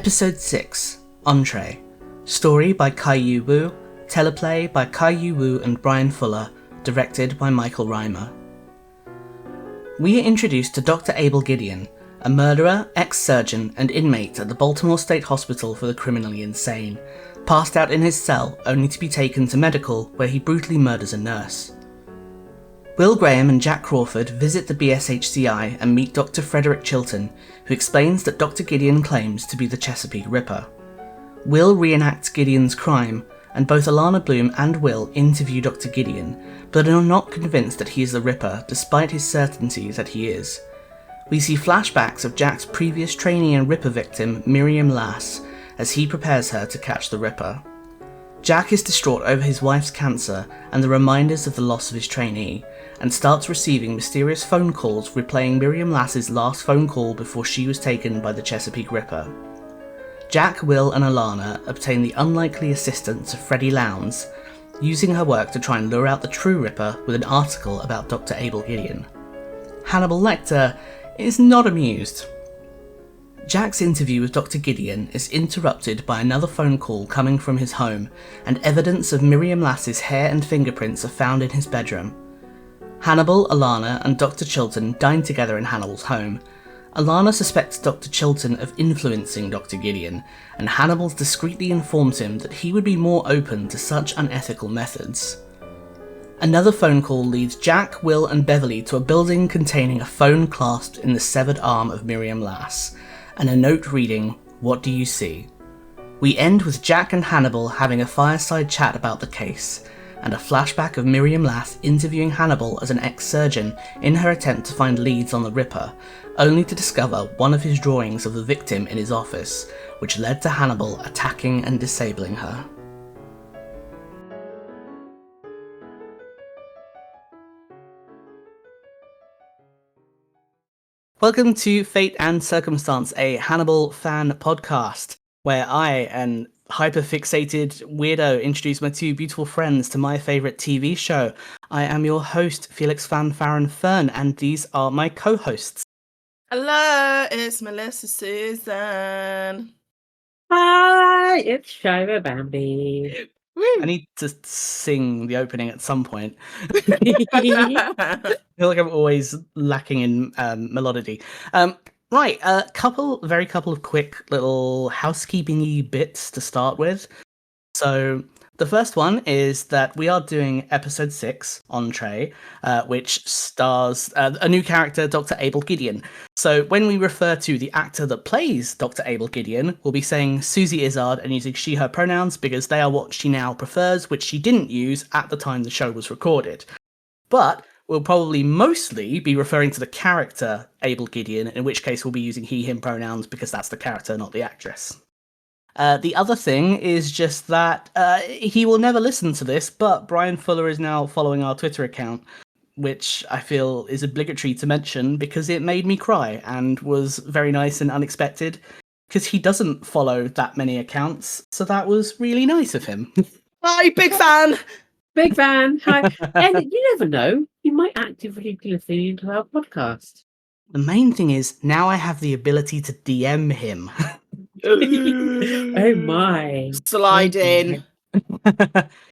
Episode 6, Entrée. Story by Kai-Yu Wu, teleplay by Kai-Yu Wu and Brian Fuller, directed by Michael Reimer. We are introduced to Dr. Abel Gideon, a murderer, ex-surgeon, and inmate at the Baltimore State Hospital for the Criminally Insane, passed out in his cell only to be taken to medical where he brutally murders a nurse. Will Graham and Jack Crawford visit the BSHCI and meet Dr. Frederick Chilton, who explains that Dr. Gideon claims to be the Chesapeake Ripper. Will reenacts Gideon's crime, and both Alana Bloom and Will interview Dr. Gideon, but are not convinced that he is the Ripper despite his certainty that he is. We see flashbacks of Jack's previous trainee and Ripper victim, Miriam Lass, as he prepares her to catch the Ripper. Jack is distraught over his wife's cancer and the reminders of the loss of his trainee, and starts receiving mysterious phone calls replaying Miriam Lass's last phone call before she was taken by the Chesapeake Ripper. Jack, Will and Alana obtain the unlikely assistance of Freddie Lowndes, using her work to try and lure out the true Ripper with an article about Dr. Abel Gideon. Hannibal Lecter is not amused. Jack's interview with Dr. Gideon is interrupted by another phone call coming from his home, and evidence of Miriam Lass's hair and fingerprints are found in his bedroom. Hannibal, Alana and Dr. Chilton dine together in Hannibal's home. Alana suspects Dr. Chilton of influencing Dr. Gideon, and Hannibal discreetly informs him that he would be more open to such unethical methods. Another phone call leads Jack, Will and Beverly to a building containing a phone clasped in the severed arm of Miriam Lass, and a note reading, "What do you see?" We end with Jack and Hannibal having a fireside chat about the case, and a flashback of Miriam Lass interviewing Hannibal as an ex-surgeon in her attempt to find leads on the Ripper, only to discover one of his drawings of the victim in his office, which led to Hannibal attacking and disabling her. Welcome to Fate and Circumstance, a Hannibal fan podcast, where I, an hyperfixated weirdo, introduce my two beautiful friends to my favourite TV show. I am your host, Felix Fanfaron Fern, and these are my co-hosts. Hello, it's Melisa Suzan. Hi, it's Shaira Bambi. I need to sing the opening at some point. I feel like I'm always lacking in melody. Right, very couple of quick little housekeeping-y bits to start with. So the first one is that we are doing episode 6, Entrée, which stars a new character, Dr. Abel Gideon. So when we refer to the actor that plays Dr. Abel Gideon, we'll be saying Susie Izzard and using she, her pronouns because they are what she now prefers, which she didn't use at the time the show was recorded. But we'll probably mostly be referring to the character Abel Gideon, in which case we'll be using he, him pronouns because that's the character, not the actress. The other thing is just that he will never listen to this, but Brian Fuller is now following our Twitter account, which I feel is obligatory to mention because it made me cry and was very nice and unexpected because he doesn't follow that many accounts, so that was really nice of him. Hi, big fan! Big fan. Hi. And you never know, you might actively be listening to our podcast. The main thing is, now I have the ability to DM him. Oh my. Slide in.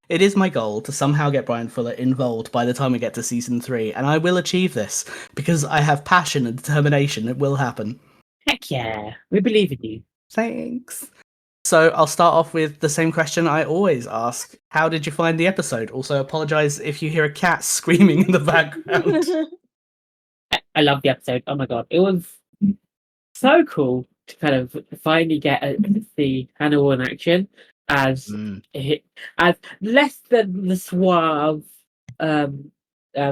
It is my goal to somehow get Brian Fuller involved by the time we get to season 3, and I will achieve this because I have passion and determination. It will happen. Heck yeah, we believe in you. Thanks. So I'll start off with the same question I always ask. How did you find the episode? Also, apologise if you hear a cat screaming in the background. I love the episode. Oh my god, it was so cool to kind of finally get to see Hannibal in action as less than the suave,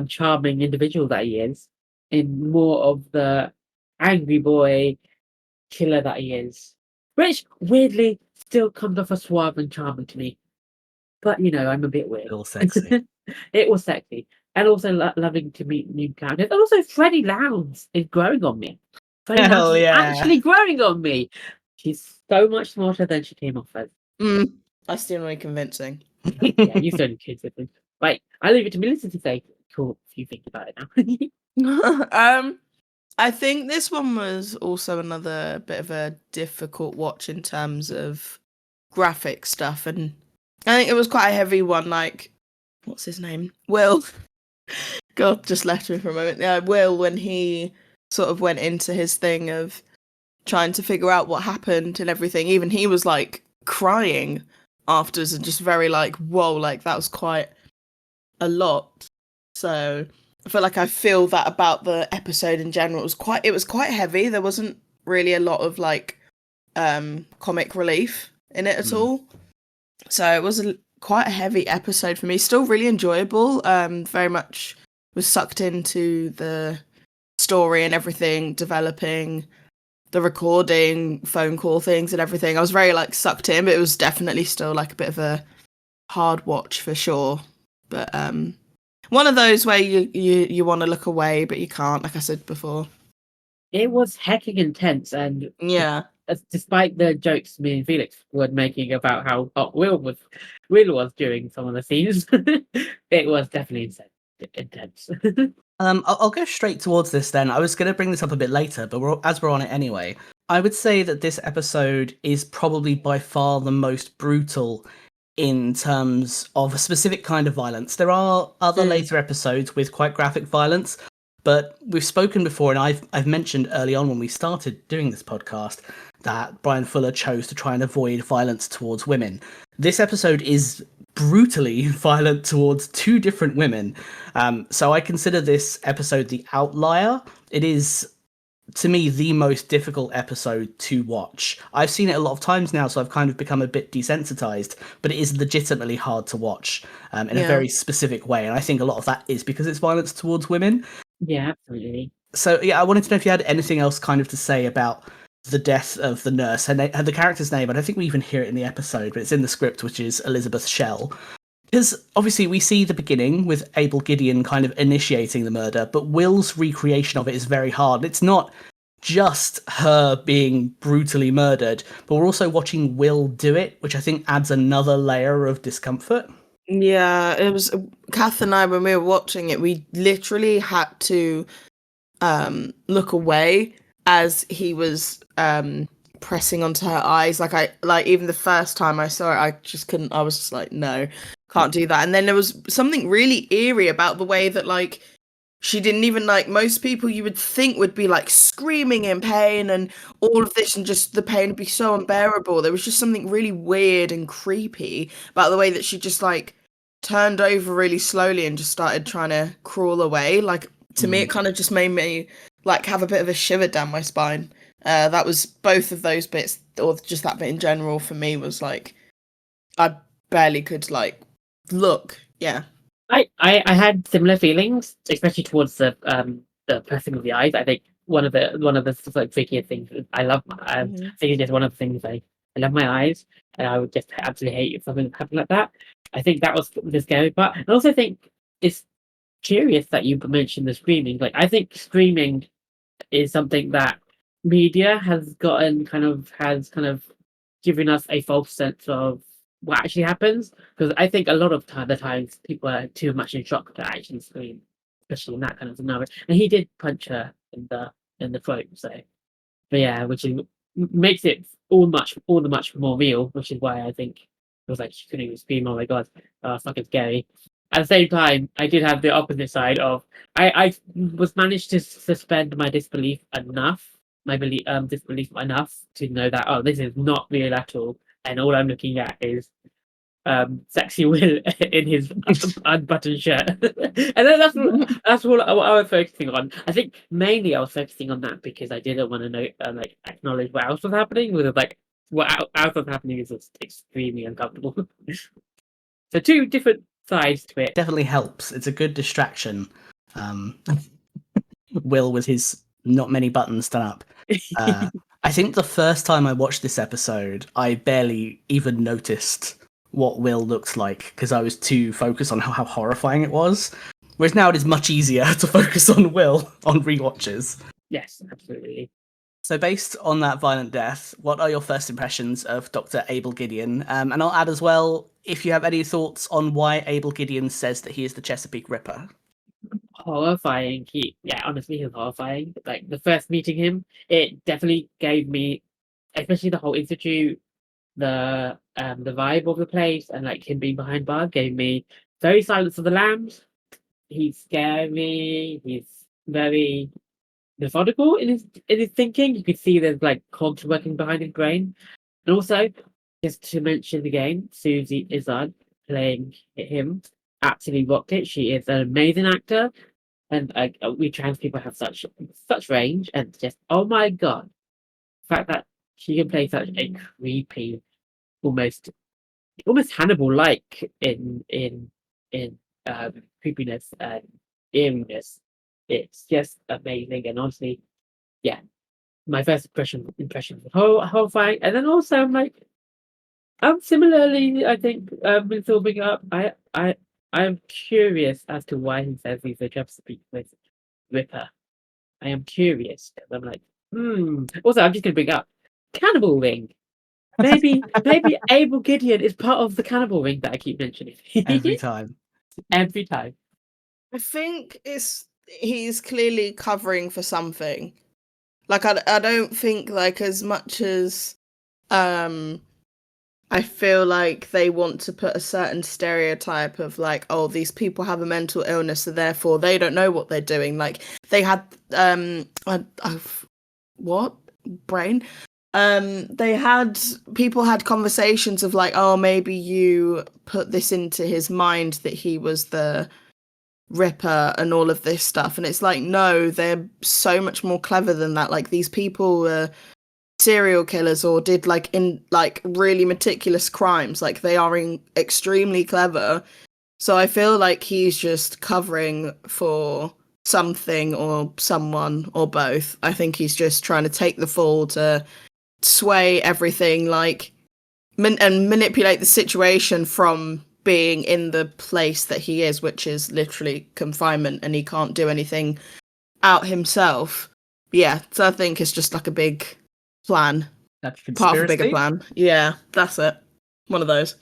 charming individual that he is, in more of the angry boy killer that he is, which weirdly still comes off as suave and charming to me. But you know, I'm a bit weird. Still sexy. It was sexy, and also loving to meet new characters. And also, Freddie Lowndes is growing on me. Freddie Lowndes is actually growing on me. She's so much smarter than she came off as. I still need convincing. Yeah, you still need kids with them. Right, I leave it to Melissa to say. Cool, if you think about it now. I think this one was also another bit of a difficult watch in terms of graphic stuff, and I think it was quite a heavy one. Like, what's his name? Will. God, just left me for a moment. Yeah, Will, when he sort of went into his thing of trying to figure out what happened and everything, even he was like crying afterwards and just very like, whoa, like that was quite a lot. So I feel like I feel that about the episode in general. It was quite heavy. There wasn't really a lot of like comic relief in it at all. So it was quite a heavy episode for me. Still really enjoyable. Very much was sucked into the story and everything, developing the recording, phone call things and everything. I was very like sucked in, but it was definitely still like a bit of a hard watch for sure. But one of those where you want to look away, but you can't, like I said before. It was hectic intense, and Yeah. despite the jokes me and Felix were making about how hot Will was during some of the scenes, it was definitely intense. I'll go straight towards this then. I was going to bring this up a bit later, but as we're on it anyway, I would say that this episode is probably by far the most brutal in terms of a specific kind of violence. There are other later episodes with quite graphic violence, but we've spoken before, and I've mentioned early on when we started doing this podcast that Bryan Fuller chose to try and avoid violence towards women. This episode is brutally violent towards two different women. So I consider this episode the outlier. It is, to me, the most difficult episode to watch. I've seen it a lot of times now, so I've kind of become a bit desensitized, but it is legitimately hard to watch in a very specific way. And I think a lot of that is because it's violence towards women. Yeah, absolutely. So yeah, I wanted to know if you had anything else kind of to say about the death of the nurse. And the character's name, I don't think we even hear it in the episode, but it's in the script, which is Elizabeth Schell. Because obviously we see the beginning with Abel Gideon kind of initiating the murder, but Will's recreation of it is very hard. It's not just her being brutally murdered, but we're also watching Will do it, which I think adds another layer of discomfort. Yeah, it was Kath and I, when we were watching it, we literally had to look away as he was pressing onto her eyes. Like even the first time I saw it, I just couldn't. I was just like, no, can't do that. And then there was something really eerie about the way that like she didn't even, like, most people you would think would be like screaming in pain and all of this, and just the pain would be so unbearable. There was just something really weird and creepy about the way that she just like turned over really slowly and just started trying to crawl away. Like, to me, it kind of just made me like have a bit of a shiver down my spine. That was both of those bits, or just that bit in general for me was like, I barely could like look. Yeah. I had similar feelings, especially towards the pressing of the eyes. I think one of the sort of trickiest things is I think it's just one of the things I love my eyes, and I would just absolutely hate if something happened like that. I think that was the scary part. I also think it's curious that you mentioned the screaming. Like, I think screaming is something that media has kind of given us a false sense of what actually happens, because I think a lot of the times people are too much in shock to actually scream, especially in that kind of scenario. And he did punch her in the throat, so but yeah, which makes it all the much more real, which is why I think it was like she couldn't even scream. Oh my god, fucking scary. At the same time, I did have the opposite side of I was managed to suspend my disbelief enough, disbelief enough to know that, oh, this is not real at all, and all I'm looking at is sexy Will in his unbuttoned shirt. And then that's what I was focusing on. I think mainly I was focusing on that because I didn't want to know like acknowledge what else was happening, because like what else was happening is just extremely uncomfortable. So two different sides to it. Definitely helps. It's a good distraction. Will with his not many buttons done up. I think the first time I watched this episode, I barely even noticed what Will looks like because I was too focused on how horrifying it was. Whereas now it is much easier to focus on Will on rewatches. Yes, absolutely. So based on that violent death, what are your first impressions of Dr. Abel Gideon? And I'll add as well, if you have any thoughts on why Abel Gideon says that he is the Chesapeake Ripper. horrifying. Honestly, he's horrifying. Like the first meeting him, it definitely gave me, especially the whole institute, the vibe of the place, and like him being behind bars gave me very Silence of the Lambs. He's scary. He's very methodical in his thinking. You can see there's like cogs working behind his brain. And also, just to mention again, Susie Izzard playing him absolutely rocked it. She is an amazing actor, and we trans people have such range, and just oh my god, the fact that she can play such a creepy, almost Hannibal like in creepiness and eeriness. It's just amazing, and honestly, yeah, my first impression was horrifying, and then also I'm like, similarly, I think with Silving up, I'm curious as to why he says he's a job speak with Ripper. I am curious because I'm like, Also, I'm just gonna bring up Cannibal Ring. Maybe Abel Gideon is part of the Cannibal Ring that I keep mentioning Every time. Every time. I think he's clearly covering for something. Like I don't think like as much as I feel like they want to put a certain stereotype of like, oh, these people have a mental illness, so therefore they don't know what they're doing. Like they had what brain? They had people had conversations of like, oh, maybe you put this into his mind that he was the Ripper and all of this stuff, and it's like, no, they're so much more clever than that. Like these people were serial killers or did like really meticulous crimes. Like they are extremely clever. So I feel like he's just covering for something or someone or both. I think he's just trying to take the fall to sway everything, like and manipulate the situation from being in the place that he is, which is literally confinement, and he can't do anything out himself. Yeah, so I think it's just like a big plan. That's part of a bigger plan. Yeah, that's it. One of those.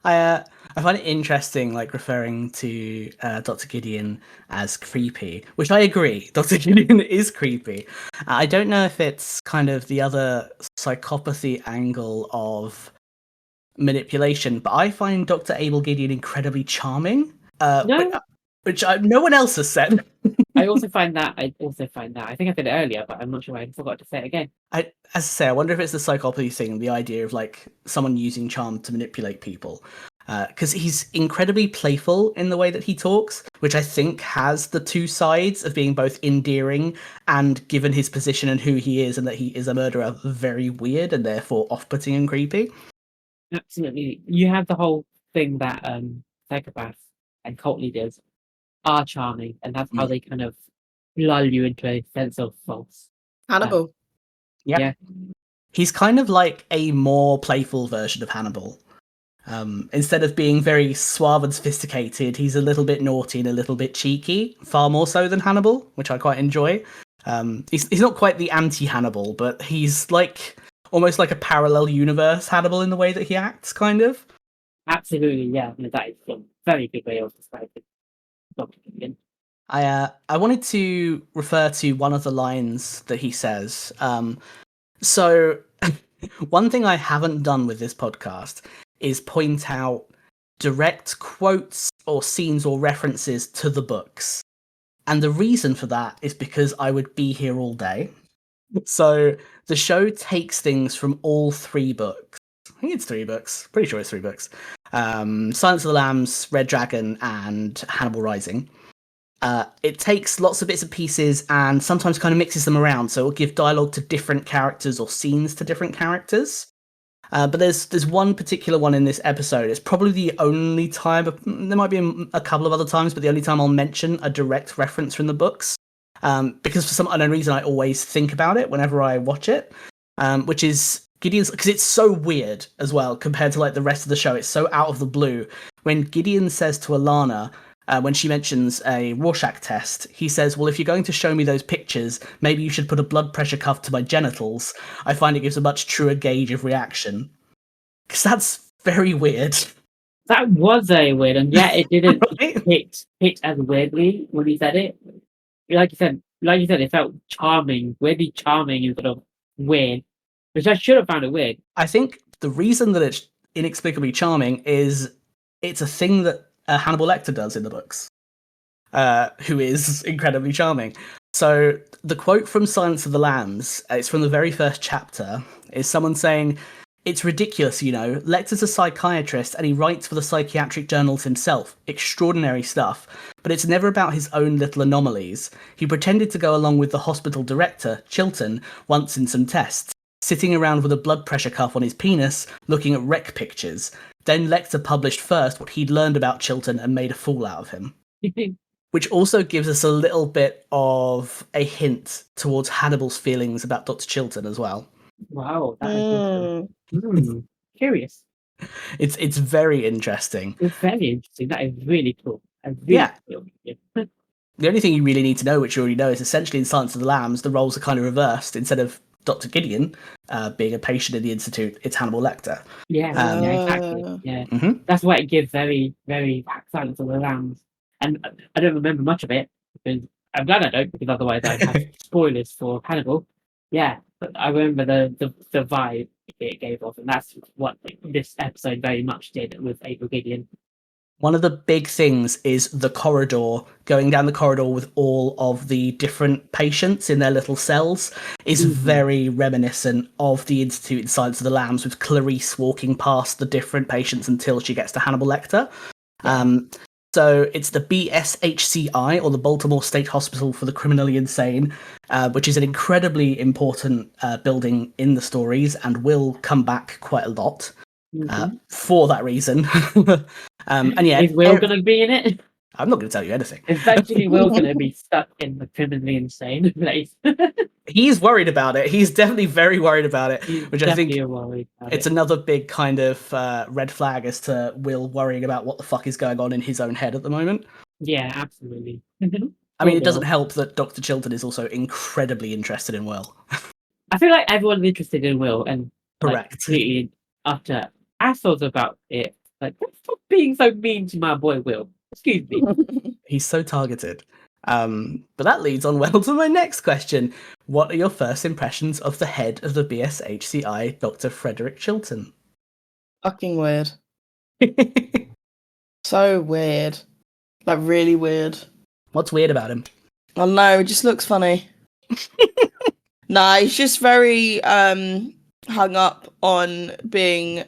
I find it interesting, like referring to Dr. Gideon as creepy, which I agree. Dr. Gideon is creepy. I don't know if it's kind of the other psychopathy angle of manipulation, but I find Dr. Abel Gideon incredibly charming, which no one else has said. I also find that. I think I said it earlier, but I'm not sure I forgot to say it again. As I say, I wonder if it's the psychopathy thing, the idea of like someone using charm to manipulate people. Because he's incredibly playful in the way that he talks, which I think has the two sides of being both endearing and, given his position and who he is and that he is a murderer, very weird and therefore off-putting and creepy. Absolutely. You have the whole thing that psychopaths and cult leaders are charming, and that's how they kind of lull you into a sense of false. Hannibal. Yeah. He's kind of like a more playful version of Hannibal. Instead of being very suave and sophisticated, he's a little bit naughty and a little bit cheeky, far more so than Hannibal, which I quite enjoy. He's not quite the anti-Hannibal, but he's like almost like a parallel universe Hannibal in the way that he acts, kind of. Absolutely, yeah. That is a very good way of describing Dr. Gideon. I wanted to refer to one of the lines that he says. So one thing I haven't done with this podcast is point out direct quotes or scenes or references to the books. And the reason for that is because I would be here all day. So the show takes things from all three books. I think it's three books. Pretty sure it's three books. Silence of the Lambs, Red Dragon, and Hannibal Rising. It takes lots of bits and pieces and sometimes kind of mixes them around. So it'll give dialogue to different characters or scenes to different characters. But there's one particular one in this episode. It's probably the only time, there might be a couple of other times, but the only time I'll mention a direct reference from the books. Because for some unknown reason, I always think about it whenever I watch it, which is Gideon's, because it's so weird as well compared to like the rest of the show. It's so out of the blue. When Gideon says to Alana, when she mentions a Rorschach test, he says, well, if you're going to show me those pictures, maybe you should put a blood pressure cuff to my genitals. I find it gives a much truer gauge of reaction. Because that's very weird. That was very weird, and yeah, it didn't. hit as weirdly when he said it. Like you said, it felt charming, weirdly charming instead of weird, which I should have found it weird. I think the reason that it's inexplicably charming is it's a thing that Hannibal Lecter does in the books, who is incredibly charming. So the quote from Silence of the Lambs, it's from the very first chapter, is someone saying, "It's ridiculous, you know. Lecter's a psychiatrist and he writes for the psychiatric journals himself. Extraordinary stuff. But it's never about his own little anomalies. He pretended to go along with the hospital director, Chilton, once in some tests, sitting around with a blood pressure cuff on his penis, looking at wreck pictures. Then Lecter published first what he'd learned about Chilton and made a fool out of him." Which also gives us a little bit of a hint towards Hannibal's feelings about Dr. Chilton as well. Wow, that is curious. It's very interesting. It's very interesting. That is really cool. Cool. Yeah. The only thing you really need to know, which you already know, is essentially in Silence of the Lambs, the roles are kind of reversed. Instead of Dr. Gideon being a patient in the Institute, it's Hannibal Lecter. Yeah, exactly. Yeah, That's why it gives very, very Silence of the Lambs. And I don't remember much of it, because I'm glad I don't, because otherwise I'd have spoilers for Hannibal. Yeah, but I remember the vibe it gave off, and that's what this episode very much did with Abel Gideon. One of the big things is the corridor, going down the corridor with all of the different patients in their little cells is very reminiscent of the Institute in Silence of the Lambs, with Clarice walking past the different patients until she gets to Hannibal Lecter. So it's the BSHCI, or the Baltimore State Hospital for the Criminally Insane, which is an incredibly important building in the stories and will come back quite a lot for that reason. And yeah, is Will going to be in it? I'm not going to tell you anything. Eventually, Will's going to be stuck in the criminally insane place. He's worried about it. He's definitely very worried about it, which I think it's another big kind of red flag as to Will worrying about what the fuck is going on in his own head at the moment. Yeah, absolutely. I mean, it doesn't help that Dr. Chilton is also incredibly interested in Will. I feel like everyone's interested in Will, and correct. Completely utter assholes about it. Like, stop being so mean to my boy Will. Excuse me. He's so targeted. But that leads on well to my next question. What are your first impressions of the head of the BSHCI, Dr. Frederick Chilton? Fucking weird. So weird. Like, really weird. What's weird about him? Oh no, it just looks funny. Nah, he's just very hung up on being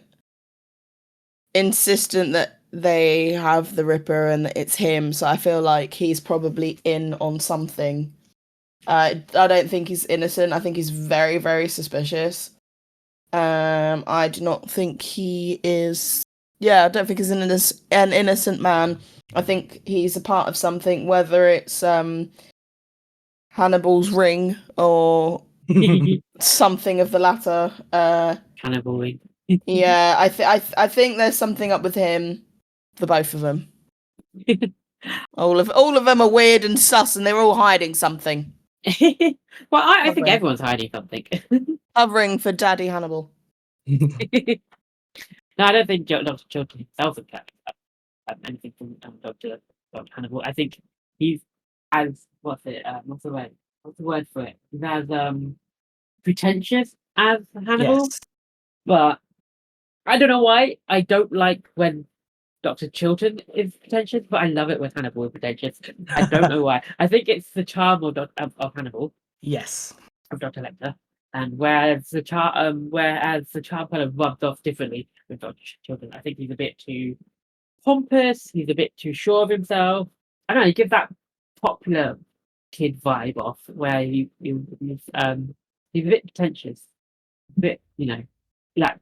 insistent that they have the Ripper and that it's him, so I feel like he's probably in on something. I don't think he's innocent. I think he's very, very suspicious. I do not think he is... Yeah, I don't think he's an innocent man. I think he's a part of something, whether it's Hannibal's ring or something of the latter. Cannibal ring. Yeah, I think there's something up with him, for both of them. all of them are weird and sus, and they're all hiding something. Well, I think everyone's hiding something. Covering for Daddy Hannibal. No, I don't think Dr. Chilton himself would catch anything from Dr. Hannibal. I think he's as what's the word for it? He's as pretentious as Hannibal. Yes. But I don't know why. I don't like when Dr. Chilton is pretentious, but I love it when Hannibal is pretentious. I don't know why. I think it's the charm of Hannibal. Yes. Of Dr. Lecter. And whereas the charm kind of rubbed off differently with Dr. Chilton. I think he's a bit too pompous. He's a bit too sure of himself. I don't know. He gives that popular kid vibe off, where he's a bit pretentious, a bit, like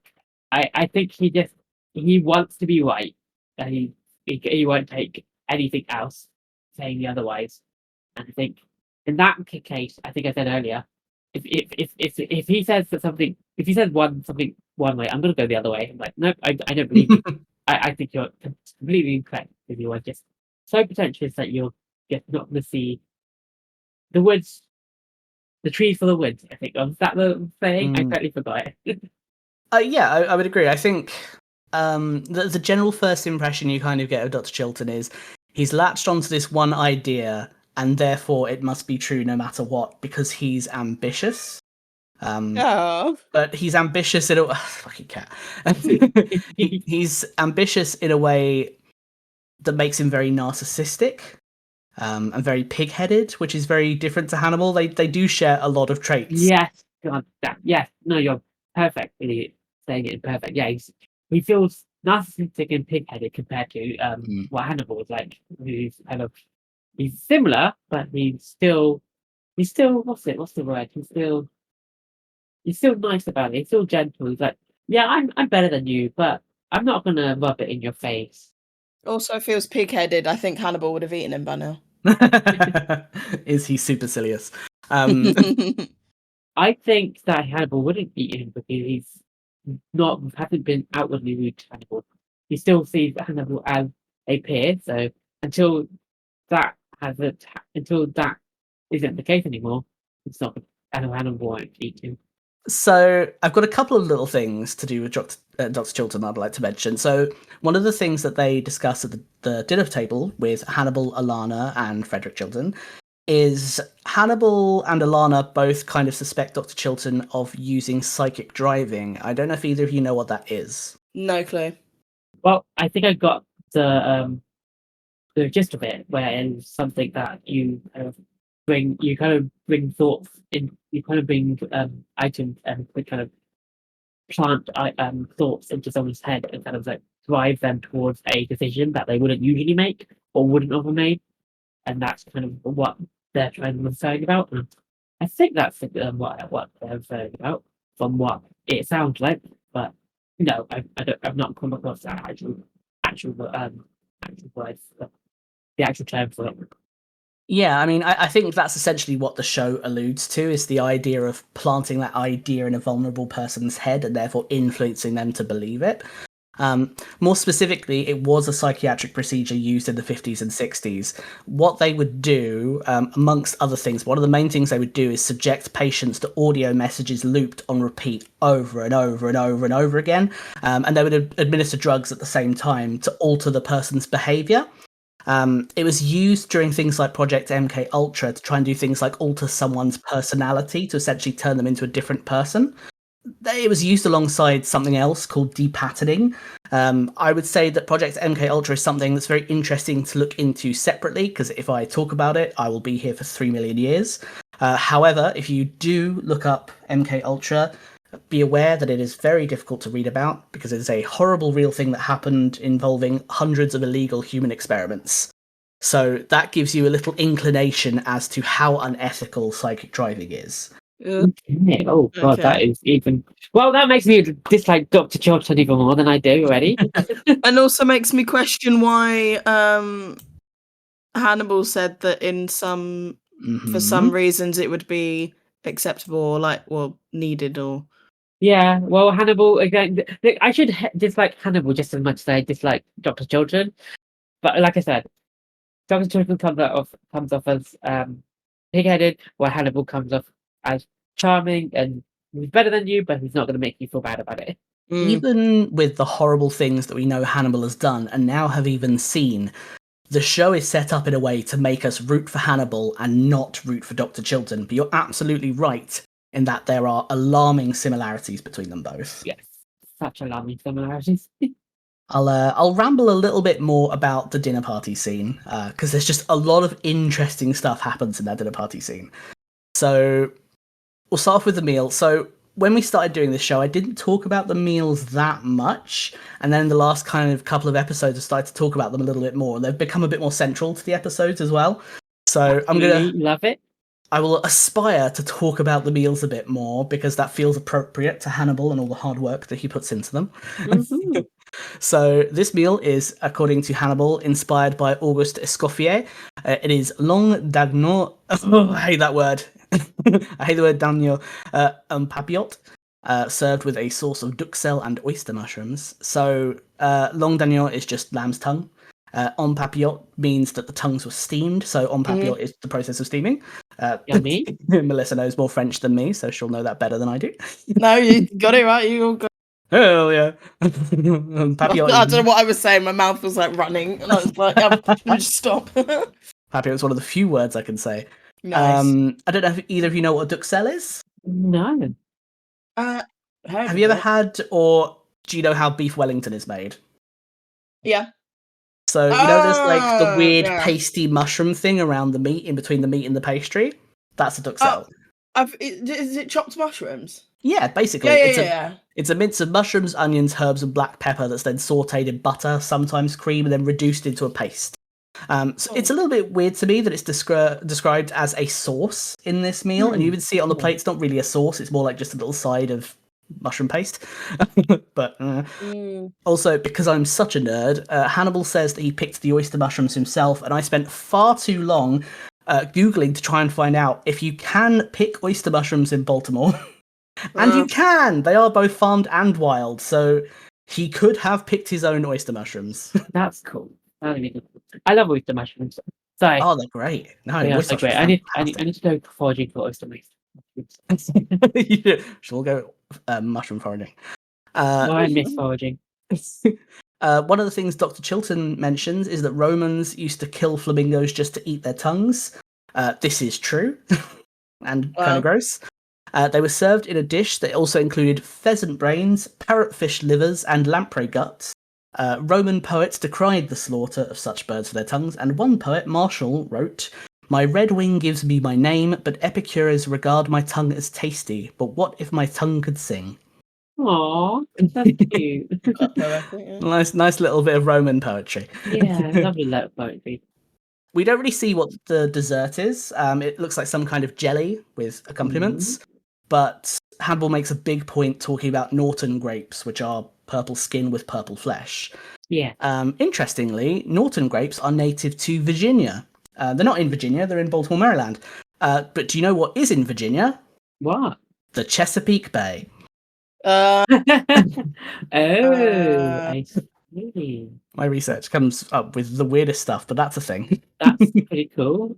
I think he wants to be right, and he won't take anything else saying the otherwise. And I think in that case, I think I said earlier, if he says something, if he says something one way, I'm going to go the other way. I'm like, nope, I don't believe you. I think you're completely incorrect. If you are just so pretentious that you're just not going to see the woods, the trees for the woods. I think was that the saying? I totally forgot it. Yeah, I would agree. I think the general first impression you kind of get of Dr. Chilton is He's latched onto this one idea, and therefore it must be true no matter what, because he's ambitious. But he's ambitious in a fucking cat. He's ambitious in a way that makes him very narcissistic, and very pig-headed, which is very different to Hannibal. They do share a lot of traits. Yes, God, yes. No, you're perfectly saying it perfect. Yeah, he feels narcissistic and pig-headed compared to what Hannibal is like. He's similar, but he's still what's the word? He's still nice about it. He's still gentle. He's like, yeah, I'm better than you, but I'm not gonna rub it in your face. Also feels pig-headed. I think Hannibal would have eaten him by now. Is he supercilious? I think that Hannibal wouldn't eat him because he's hasn't been outwardly rude to Hannibal. He still sees Hannibal as a peer. So until that isn't the case anymore, it's not. Hannibal won't eat him. So I've got a couple of little things to do with Dr. Chilton I'd like to mention. So one of the things that they discuss at the dinner table with Hannibal, Alana, and Frederick Chilton is Hannibal and Alana both kind of suspect Dr. Chilton of using psychic driving. I don't know if either of you know what that is. No clue. Well, I think I got the gist of it, where it's something that you kind of bring thoughts in, you kind of bring items and kind of plant thoughts into someone's head and kind of like drive them towards a decision that they wouldn't usually make or wouldn't have made, and that's kind of what they're trying to say about. And I think that's what they're saying about from what it sounds like, but no, I've not come across that actual words, the actual term for it. Yeah, I mean, I think that's essentially what the show alludes to, is the idea of planting that idea in a vulnerable person's head and therefore influencing them to believe it. More specifically, it was a psychiatric procedure used in the 50s and 60s. What they would do, amongst other things, one of the main things they would do is subject patients to audio messages looped on repeat over and over and over and over again, and they would administer drugs at the same time to alter the person's behaviour. It was used during things like Project MK Ultra to try and do things like alter someone's personality to essentially turn them into a different person. It was used alongside something else called depatterning. I would say that Project MK Ultra is something that's very interesting to look into separately, because if I talk about it, I will be here for 3 million years. However, if you do look up MK Ultra, be aware that it is very difficult to read about because it is a horrible real thing that happened involving hundreds of illegal human experiments. So that gives you a little inclination as to how unethical psychic driving is. Okay. Oh god, that is even. Well, that makes me dislike Dr. Chilton even more than I do already. And also makes me question why Hannibal said that in for some reasons it would be acceptable or needed or. Yeah, well, Hannibal again. I should dislike Hannibal just as much as I dislike Dr. Chilton, but like I said, Dr. Chilton comes off as pig-headed, while Hannibal comes off as charming and he's better than you, but he's not going to make you feel bad about it. Even with the horrible things that we know Hannibal has done and now have even seen, the show is set up in a way to make us root for Hannibal and not root for Dr. Chilton. But you're absolutely right in that there are alarming similarities between them both. Yes, such alarming similarities. I'll ramble a little bit more about the dinner party scene, because there's just a lot of interesting stuff happens in that dinner party scene. So we'll start off with the meal. So when we started doing this show, I didn't talk about the meals that much, and then in the last kind of couple of episodes I started to talk about them a little bit more. They've become a bit more central to the episodes as well. So I'm gonna love it. I will aspire to talk about the meals a bit more because that feels appropriate to Hannibal and all the hard work that he puts into them. Mm-hmm. So this meal is, according to Hannibal, inspired by Auguste Escoffier. It is long d'agneau. Oh, I hate that word. I hate the word d'agneau. Papillote, served with a sauce of duxelle and oyster mushrooms. So long d'agneau is just lamb's tongue. En papillote means that the tongues were steamed, so en papillote is the process of steaming. Yummy. Melissa knows more French than me, so she'll know that better than I do. No, you got it right. You all got. Hell yeah. I Papillon. don't know what I was saying. My mouth was like running, and I was like, just stop. Papillon's one of the few words I can say. Nice. I don't know if either of you know what a duxelle is. No. Have you ever had, or do you know how beef Wellington is made? Yeah. So, you know, there's like the weird yeah. pasty mushroom thing around the meat, in between the meat and the pastry. That's a duxelle. Is it chopped mushrooms? Yeah, basically. It's a mince of mushrooms, onions, herbs, and black pepper that's then sauteed in butter, sometimes cream, and then reduced into a paste. So it's a little bit weird to me that it's described as a sauce in this meal, and you even see it on the plate. It's not really a sauce; it's more like just a little side of mushroom paste. But also, because I'm such a nerd, Hannibal says that he picked the oyster mushrooms himself, and I spent far too long Googling to try and find out if you can pick oyster mushrooms in Baltimore. And you can! They are both farmed and wild, so he could have picked his own oyster mushrooms. That's cool. I love oyster mushrooms. Sorry. Oh, they're great. No, they are oyster so great. mushrooms I need to go foraging for oyster mushrooms. yeah, she'll go mushroom foraging. I miss foraging. One of the things Dr. Chilton mentions is that Romans used to kill flamingos just to eat their tongues. This is true, and kind of gross. They were served in a dish that also included pheasant brains, parrotfish livers, and lamprey guts. Roman poets decried the slaughter of such birds for their tongues, and one poet, Martial, wrote, "My red wing gives me my name, but epicures regard my tongue as tasty. But what if my tongue could sing?" Aww, that's cute. Nice little bit of Roman poetry. Yeah, lovely little poetry. We don't really see what the dessert is. It looks like some kind of jelly with accompaniments. But Hannibal makes a big point talking about Norton grapes, which are purple skin with purple flesh. Yeah. Interestingly, Norton grapes are native to Virginia. They're not in Virginia, they're in Baltimore, Maryland. But do you know what is in Virginia? What? The Chesapeake Bay. I see. My research comes up with the weirdest stuff, but that's a thing. That's pretty cool.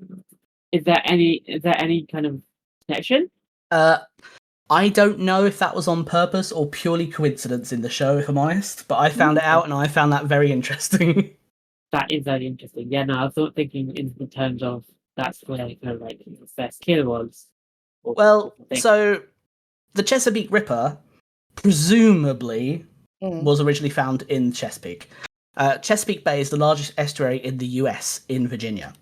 Is there any kind of connection? I don't know if that was on purpose or purely coincidence in the show, if I'm honest, but I found it out and I found that very interesting. That is very interesting. Yeah, no, I was thinking in terms of that's where kind of like the first kill was. Well, so the Chesapeake Ripper presumably was originally found in Chesapeake. Chesapeake Bay is the largest estuary in the US in Virginia.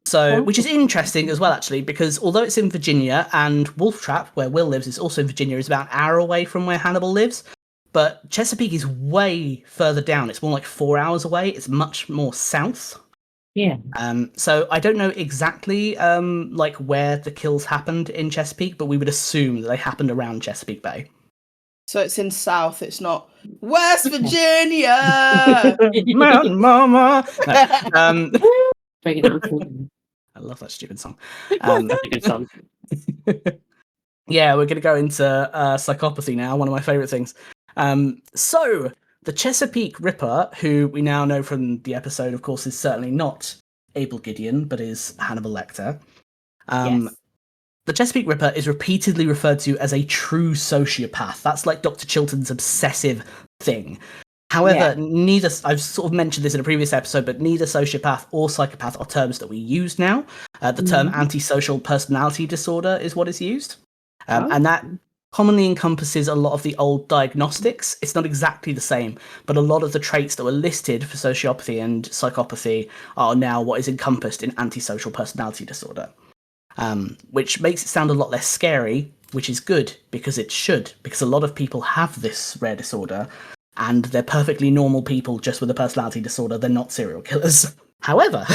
So, which is interesting as well, actually, because although it's in Virginia and Wolf Trap, where Will lives, is also in Virginia, is about an hour away from where Hannibal lives. But Chesapeake is way further down. It's more like 4 hours away. It's much more south. Yeah. So I don't know exactly like where the kills happened in Chesapeake, but we would assume that they happened around Chesapeake Bay. So it's in South. It's not West Virginia. Mountain Mama. I love that stupid song. Good song. Yeah, we're going to go into psychopathy now, one of my favourite things. So, the Chesapeake Ripper, who we now know from the episode, of course, is certainly not Abel Gideon, but is Hannibal Lecter. Yes. The Chesapeake Ripper is repeatedly referred to as a true sociopath. That's like Dr. Chilton's obsessive thing. However, neither, I've sort of mentioned this in a previous episode, but neither sociopath or psychopath are terms that we use now. The term antisocial personality disorder is what is used. And that commonly encompasses a lot of the old diagnostics. It's not exactly the same, but a lot of the traits that were listed for sociopathy and psychopathy are now what is encompassed in antisocial personality disorder. Which makes it sound a lot less scary, which is good, because it should, because a lot of people have this rare disorder, and they're perfectly normal people just with a personality disorder. They're not serial killers. However,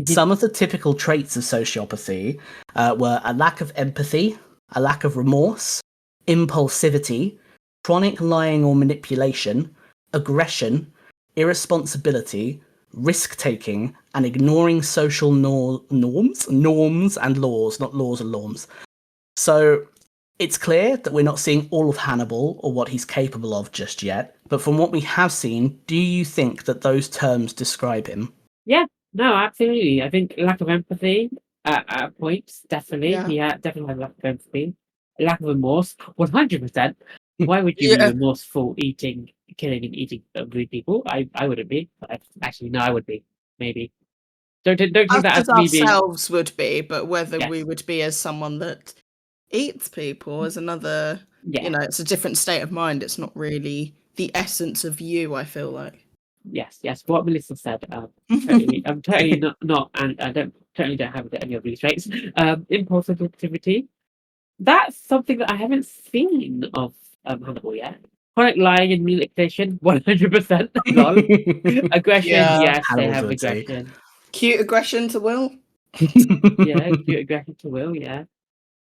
some of the typical traits of sociopathy were a lack of empathy, a lack of remorse, impulsivity, chronic lying or manipulation, aggression, irresponsibility, risk-taking, and ignoring social norms and laws, not laws and norms. So it's clear that we're not seeing all of Hannibal or what he's capable of just yet, but from what we have seen, do you think that those terms describe him? Yeah, no, absolutely. I think lack of empathy at points, definitely. Yeah. He definitely had lack of empathy. Lack of remorse, 100%. Why would you Yeah. be remorseful killing and eating rude people? I wouldn't be. But actually, no, I would be. Maybe. Don't take Us that as as me being. ourselves would be, but whether we Yes. would be as someone that eats people is another. Yeah. It's a different state of mind. It's not really the essence of you. I feel like. Yes. What Melissa said. I'm totally not, and I totally don't have any of these traits. Impulsivity. That's something that I haven't seen of Hannibal yet. Chronic lying and manipulation, 100%. Lol. Aggression, Yeah. yes, they Hannibal's have would say. aggression. Cute aggression to Will. Yeah, cute aggression to will, yeah.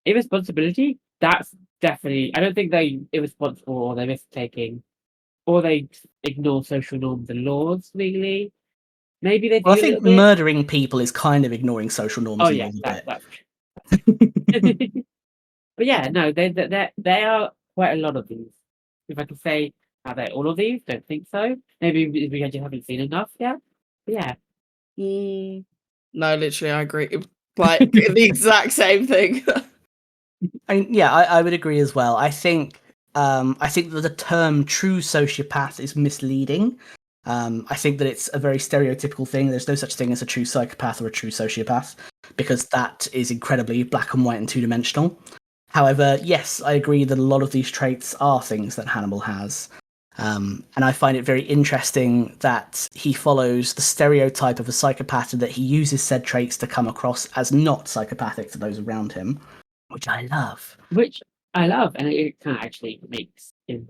Irresponsibility, that's definitely. I don't think they're irresponsible or they're risk-taking or they ignore social norms and laws, really. Maybe they do Well, I a think little bit. murdering people is kind of ignoring social norms Oh, and yeah, laws a that's bit. But yeah, no, they are quite a lot of these. If I could say, are they all of these? Don't think so. Maybe we just haven't seen enough yet. But yeah, No, literally, I agree. Like the exact same thing. I mean, yeah, I would agree as well. I think that the term true sociopath is misleading. I think that it's a very stereotypical thing. There's no such thing as a true psychopath or a true sociopath because that is incredibly black and white and two-dimensional. However, yes, I agree that a lot of these traits are things that Hannibal has. And I find it very interesting that he follows the stereotype of a psychopath and that he uses said traits to come across as not psychopathic to those around him, which I love. and it kind of actually makes him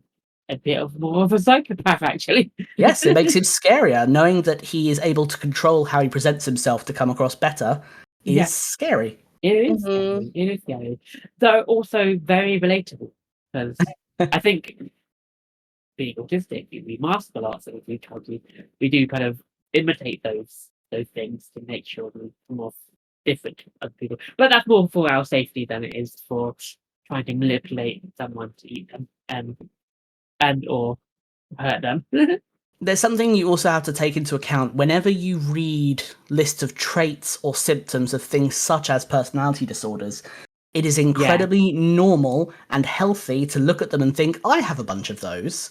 a bit of more of a psychopath, actually. Yes, it makes him scarier. Knowing that he is able to control how he presents himself to come across better is Yeah. scary. It is scary. It is scary. Though also very relatable. Because I think being autistic, we mask a lot, so we do kind of imitate those things to make sure we're more different to other people. But that's more for our safety than it is for trying to manipulate someone to eat them and or hurt them. There's something you also have to take into account whenever you read lists of traits or symptoms of things such as personality disorders. It is incredibly normal and healthy to look at them and think, I have a bunch of those.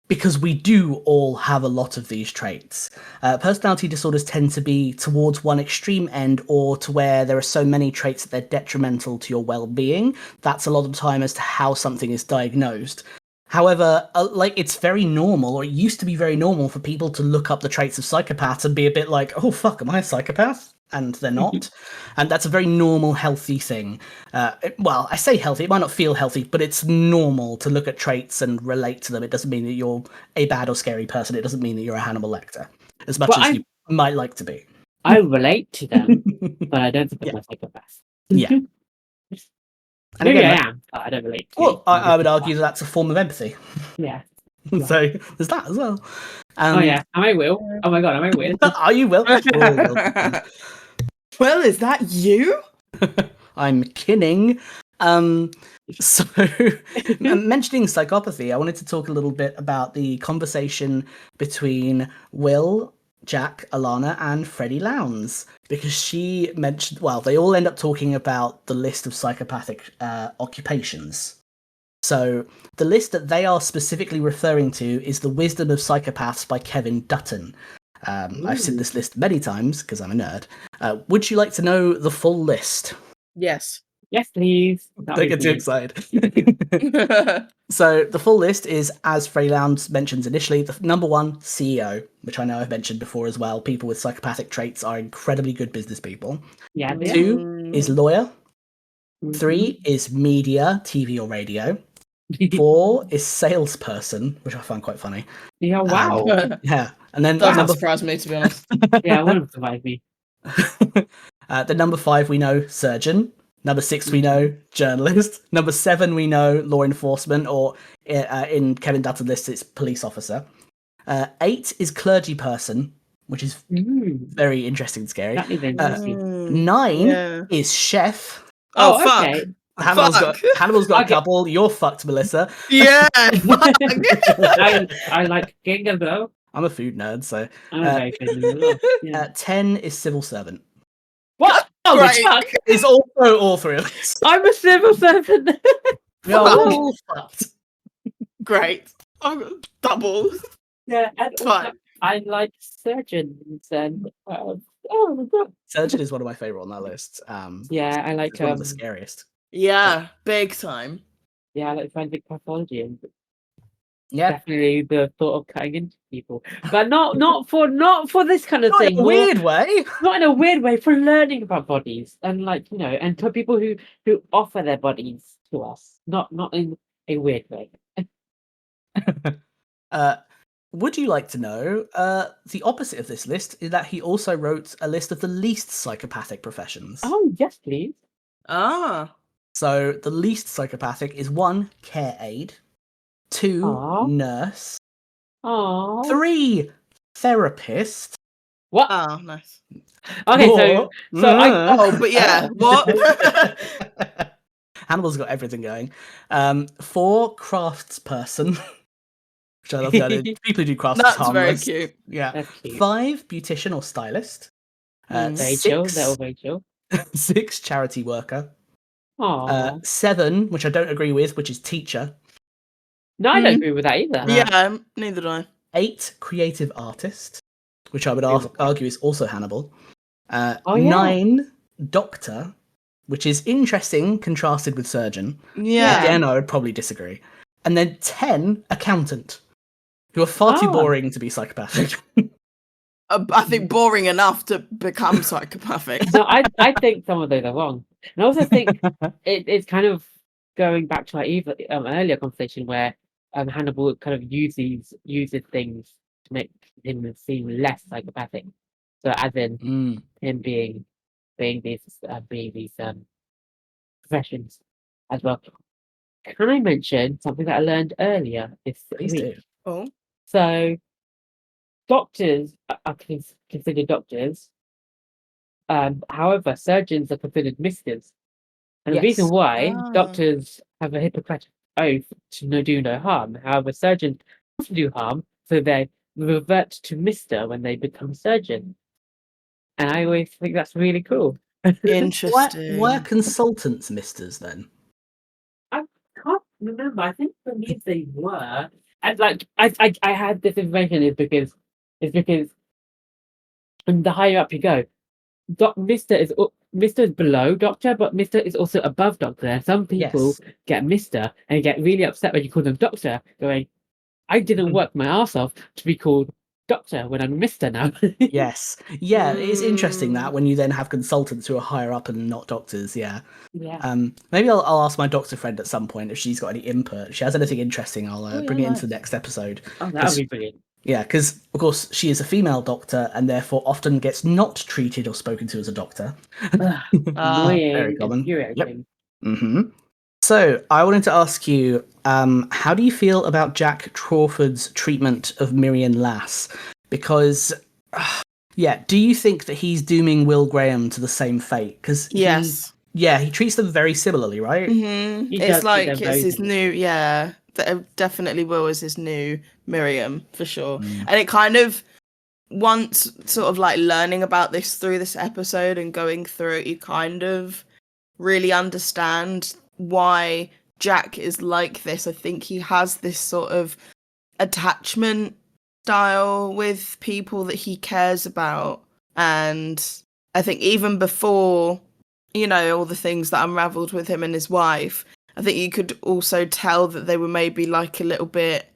Because we do all have a lot of these traits. Personality disorders tend to be towards one extreme end or to where there are so many traits that they're detrimental to your well-being. That's a lot of the time as to how something is diagnosed. However, it's very normal, or it used to be very normal for people to look up the traits of psychopaths and be a bit like, oh fuck, am I a psychopath? And they're not. And that's a very normal, healthy thing. Well, I say healthy, it might not feel healthy, but it's normal to look at traits and relate to them. It doesn't mean that you're a bad or scary person. It doesn't mean that you're a Hannibal Lecter, as much as you might like to be. I relate to them, but I don't think I'm a psychopath. Yeah. And Maybe again, I am, but I don't relate to well, I would argue that that's a form of empathy. Yeah. So there's that as well. Oh yeah, am I Will? Oh my god, am I Will? Are you Will? Oh, Will. Well, is that you? I'm kidding. So, mentioning psychopathy, I wanted to talk a little bit about the conversation between Will, Jack, Alana, and Freddie Lowndes, because she mentioned, well, they all end up talking about the list of psychopathic occupations. So, the list that they are specifically referring to is The Wisdom of Psychopaths by Kevin Dutton. I've seen this list many times because I'm a nerd. Would you like to know the full list? Yes. Yes, please. Don't get too excited. So the full list is, as Freddie Lowndes mentions initially, the number one, CEO, which I know I've mentioned before as well. People with psychopathic traits are incredibly good business people. Yeah. 2 is lawyer. 3 is media, TV or radio. 4 is salesperson, which I find quite funny. Yeah, wow. Yeah. And then Doesn't surprise me, to be honest. Yeah, it wouldn't surprise me. The number 5 we know, surgeon. Number 6 we know, journalist. Number 7 we know, law enforcement, or in Kevin Dutton's list it's police officer. 8 is clergy person, which is very interesting and scary. That is interesting. 9 is chef. Oh fuck. Okay. Hannibal's got a couple. You're fucked, Melissa. Yeah. I like Ginga though. I'm a food nerd, so. I'm a very food nerd. Yeah. 10 is civil servant. What? Oh, Which fuck? Is also all 3 of these. I'm a civil servant. You're all fucked. Great. Double. Yeah, and It's also fine. I like surgeons and oh my god. Surgeon is one of my favorite on that list. Yeah, I like It's one of the scariest. Yeah, big time. yeah, I like scientific pathology and Yeah, definitely the thought of cutting into people, but not for this kind of not thing. in a More, weird way. not in a weird way, for learning about bodies and like and for people who offer their bodies to us, not in a weird way. Would you like to know the opposite of this list is that he also wrote a list of the least psychopathic professions. Oh yes, please. Ah. So the least psychopathic is 1, care aide, 2, Aw. nurse, Aww. 3, therapist. What? Oh, nice. Okay, 4, so I. Oh, but yeah, what? Hannibal's got everything going. 4, craftsperson. Which I love the idea. People who do crafts is That's very harmless. cute. Yeah. That's cute. 5, beautician or stylist. Very chill. That 6, was very chill. 6, charity worker. Aww. 7, which I don't agree with, which is teacher. No, I don't agree with that either. Yeah, neither do I. 8, creative artist, which I would argue is also Hannibal. Yeah. 9, doctor, which is interesting contrasted with surgeon. Yeah. Again, I would probably disagree. And then 10, accountant, who are far too boring to be psychopathic. I think boring enough to become psychopathic. No, I think some of those are wrong. And I also think it's kind of going back to our earlier conversation where Hannibal kind of uses things to make him seem less psychopathic. So as in him being these professions as well. Can I mention something that I learned earlier this Please week? do. Oh. So doctors are considered doctors. However, surgeons are considered misters. And the reason why doctors have a Hippocratic oath to do no harm. However, surgeons also do harm, so they revert to Mister when they become surgeon. And I always think that's really cool. Interesting. Why are consultants misters then? I can't remember. I think for me they were. And like I had this information is because the higher up you go, Mister is below Doctor, but Mister is also above Doctor. And some people get Mister and get really upset when you call them Doctor, going, "I didn't work my ass off to be called Doctor when I'm Mister now." Yes. Yeah, it is interesting that when you then have consultants who are higher up and not doctors, yeah. Maybe I'll ask my doctor friend at some point if she's got any input. If she has anything interesting, I'll bring it into the next episode. Oh, that would be brilliant. Yeah, because of course she is a female doctor and therefore often gets not treated or spoken to as a doctor. Annoying. Very common. Yep. So I wanted to ask you, how do you feel about Jack Crawford's treatment of Miriam Lass? Because, do you think that he's dooming Will Graham to the same fate? Because he treats them very similarly, right? It's like it's his new, definitely Will is his new Miriam for sure. And it kind of, once sort of like learning about this through this episode and going through it, you kind of really understand why Jack is like this. I think he has this sort of attachment style with people that he cares about. And I think even before, all the things that unraveled with him and his wife, I think you could also tell that they were maybe like a little bit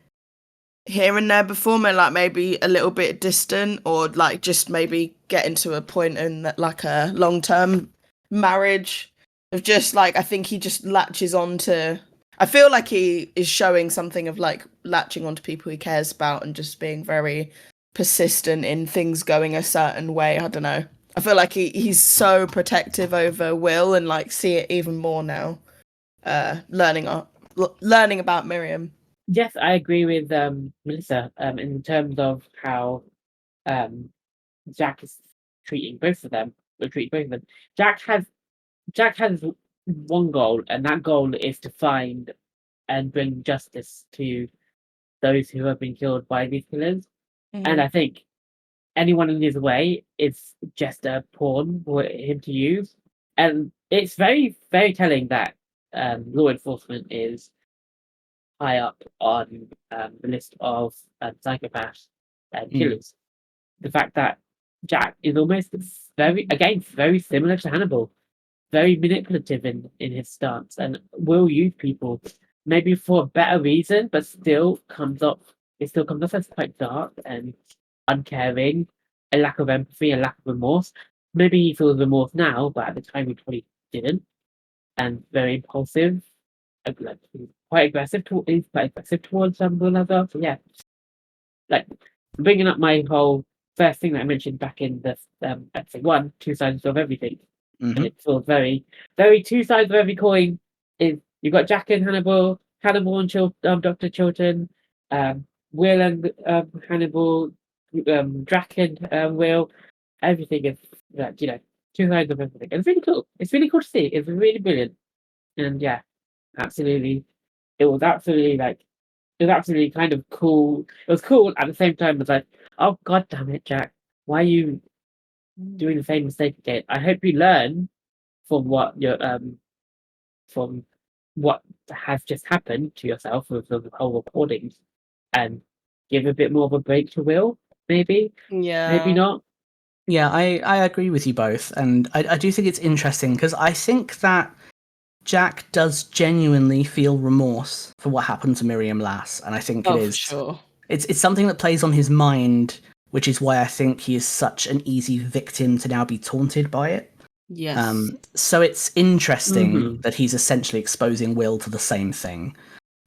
here and there before, like maybe a little bit distant, or like just maybe getting to a point in that like a long-term marriage of just like, I think he just latches on to, I feel like he is showing something of like latching onto people he cares about and just being very persistent in things going a certain way. I don't know. I feel like he's so protective over Will, and like see it even more now. Learning about Miriam. Yes, I agree with Melissa in terms of how Jack is treating both of them. Jack has one goal, and that goal is to find and bring justice to those who have been killed by these killers. And I think anyone in his way is just a pawn for him to use. And it's very, very telling that law enforcement is high up on the list of psychopaths and killers. The fact that Jack is almost very similar to Hannibal, very manipulative in his stance, and will use people maybe for a better reason, but still comes off as quite dark and uncaring, a lack of empathy, a lack of remorse. Maybe he feels remorse now, but at the time he probably didn't, and very impulsive, like, quite aggressive. He's quite aggressive towards one another. So yeah, like bringing up my whole first thing that I mentioned back in the episode 1, two sides of everything. And it feels very, very two sides of every coin. Is you've got Jack and Hannibal, Hannibal and Dr. Chilton, Will and Hannibal, Drac and Will. Everything is like, two sides of everything. And it's really cool. It's really cool to see. It's really brilliant. And yeah, absolutely. It was absolutely kind of cool. It was cool at the same time. It was like, oh god damn it, Jack, why are you doing the same mistake again? I hope you learn from what has just happened to yourself with the whole recordings, and give a bit more of a break to Will. Maybe not. Yeah, I agree with you both, and I do think it's interesting because I think that Jack does genuinely feel remorse for what happened to Miriam Lass, and I think it is. For sure. It's something that plays on his mind, which is why I think he is such an easy victim to now be taunted by it. Yes. So it's interesting that he's essentially exposing Will to the same thing.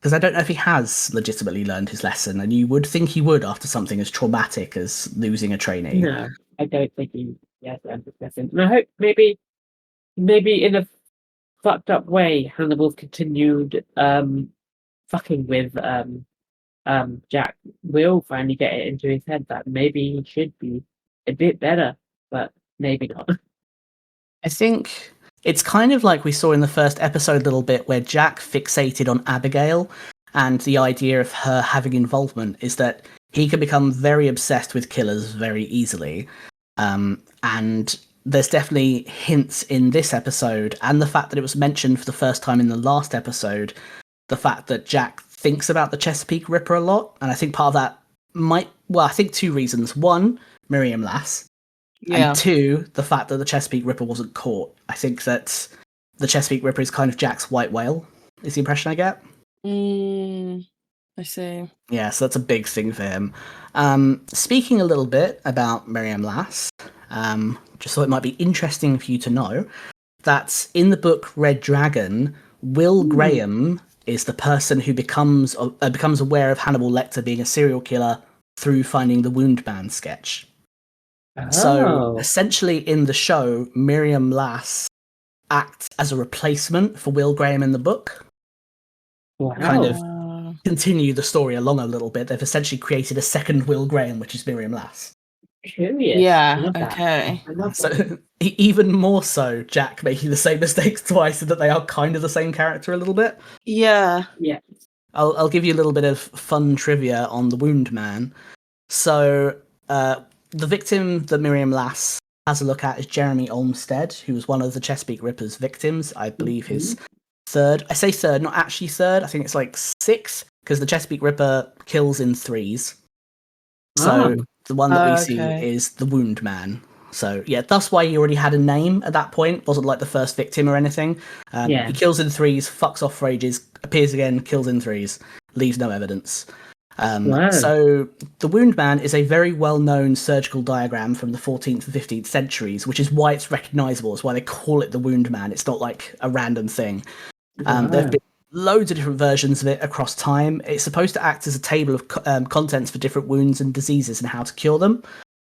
Because I don't know if he has legitimately learned his lesson, and you would think he would after something as traumatic as losing a trainee. No, I don't think he has learned his lesson. And I hope maybe in a fucked up way, Hannibal's continued fucking with Jack will finally get it into his head that maybe he should be a bit better, but maybe not. I think it's kind of like we saw in the first episode a little bit where Jack fixated on Abigail, and the idea of her having involvement is that he can become very obsessed with killers very easily. And there's definitely hints in this episode, and the fact that it was mentioned for the first time in the last episode, the fact that Jack thinks about the Chesapeake Ripper a lot, and I think part of that I think two reasons. One, Miriam Lass, and two, the fact that the Chesapeake Ripper wasn't caught. I think that the Chesapeake Ripper is kind of Jack's white whale, is the impression I get. I see. Yeah, so that's a big thing for him. Speaking a little bit about Miriam Lass, just thought it might be interesting for you to know that in the book Red Dragon, Will Graham is the person who becomes aware of Hannibal Lecter being a serial killer through finding the Wound Man sketch. So essentially in the show, Miriam Lass acts as a replacement for Will Graham in the book. Wow. Kind of continue the story along a little bit. They've essentially created a second Will Graham, which is Miriam Lass. Curious. Yeah, okay. So even more so, Jack making the same mistakes twice, and that they are kind of the same character a little bit. Yeah. I'll give you a little bit of fun trivia on the Wound Man. So the victim that Miriam Lass has a look at is Jeremy Olmsted, who was one of the Chesapeake Ripper's victims. I believe his third. I say third, not actually third. I think it's like sixth, because the Chesapeake Ripper kills in threes. So the one that we see is the Wound Man. So yeah, that's why he already had a name at that point. Wasn't like the first victim or anything. He kills in threes, fucks off for ages, appears again, kills in threes, leaves no evidence. So the Wound Man is a very well-known surgical diagram from the 14th and 15th centuries, which is why it's recognisable. It's why they call it the Wound Man. It's not like a random thing. There have been loads of different versions of it across time. It's supposed to act as a table of contents for different wounds and diseases and how to cure them.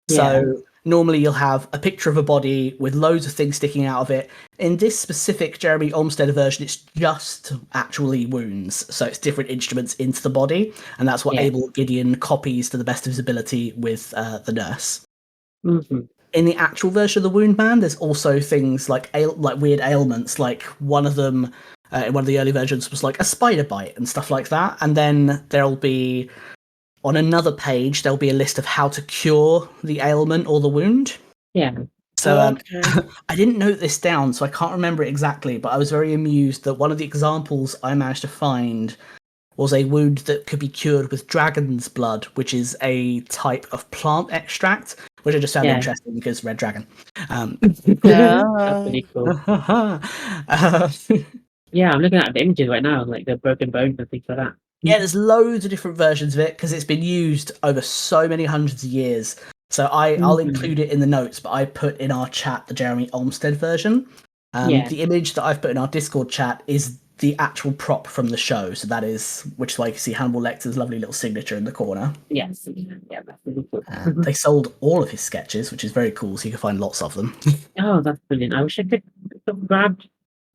So normally you'll have a picture of a body with loads of things sticking out of it. In this specific Jeremy Olmsted version, it's just actually wounds. So it's different instruments into the body. And that's what Abel Gideon copies to the best of his ability with the nurse. In the actual version of the Wound Man, there's also things like weird ailments. Like one of them, in one of the early versions, was like a spider bite and stuff like that. And then there'll be... on another page, there'll be a list of how to cure the ailment or the wound. So I didn't note this down, so I can't remember it exactly, but I was very amused that one of the examples I managed to find was a wound that could be cured with dragon's blood, which is a type of plant extract, which I just found interesting because red dragon. That's pretty cool. Yeah, I'm looking at the images right now, like the broken bones and things like that. Yeah, there's loads of different versions of it because it's been used over so many hundreds of years. So I'll include it in the notes, but I put in our chat the Jeremy Olmsted version. The image that I've put in our Discord chat is the actual prop from the show. So that is, which is why you can see Hannibal Lecter's lovely little signature in the corner. Yes, yeah, that's really cool. They sold all of his sketches, which is very cool. So you can find lots of them. Oh, that's brilliant! I wish I could grab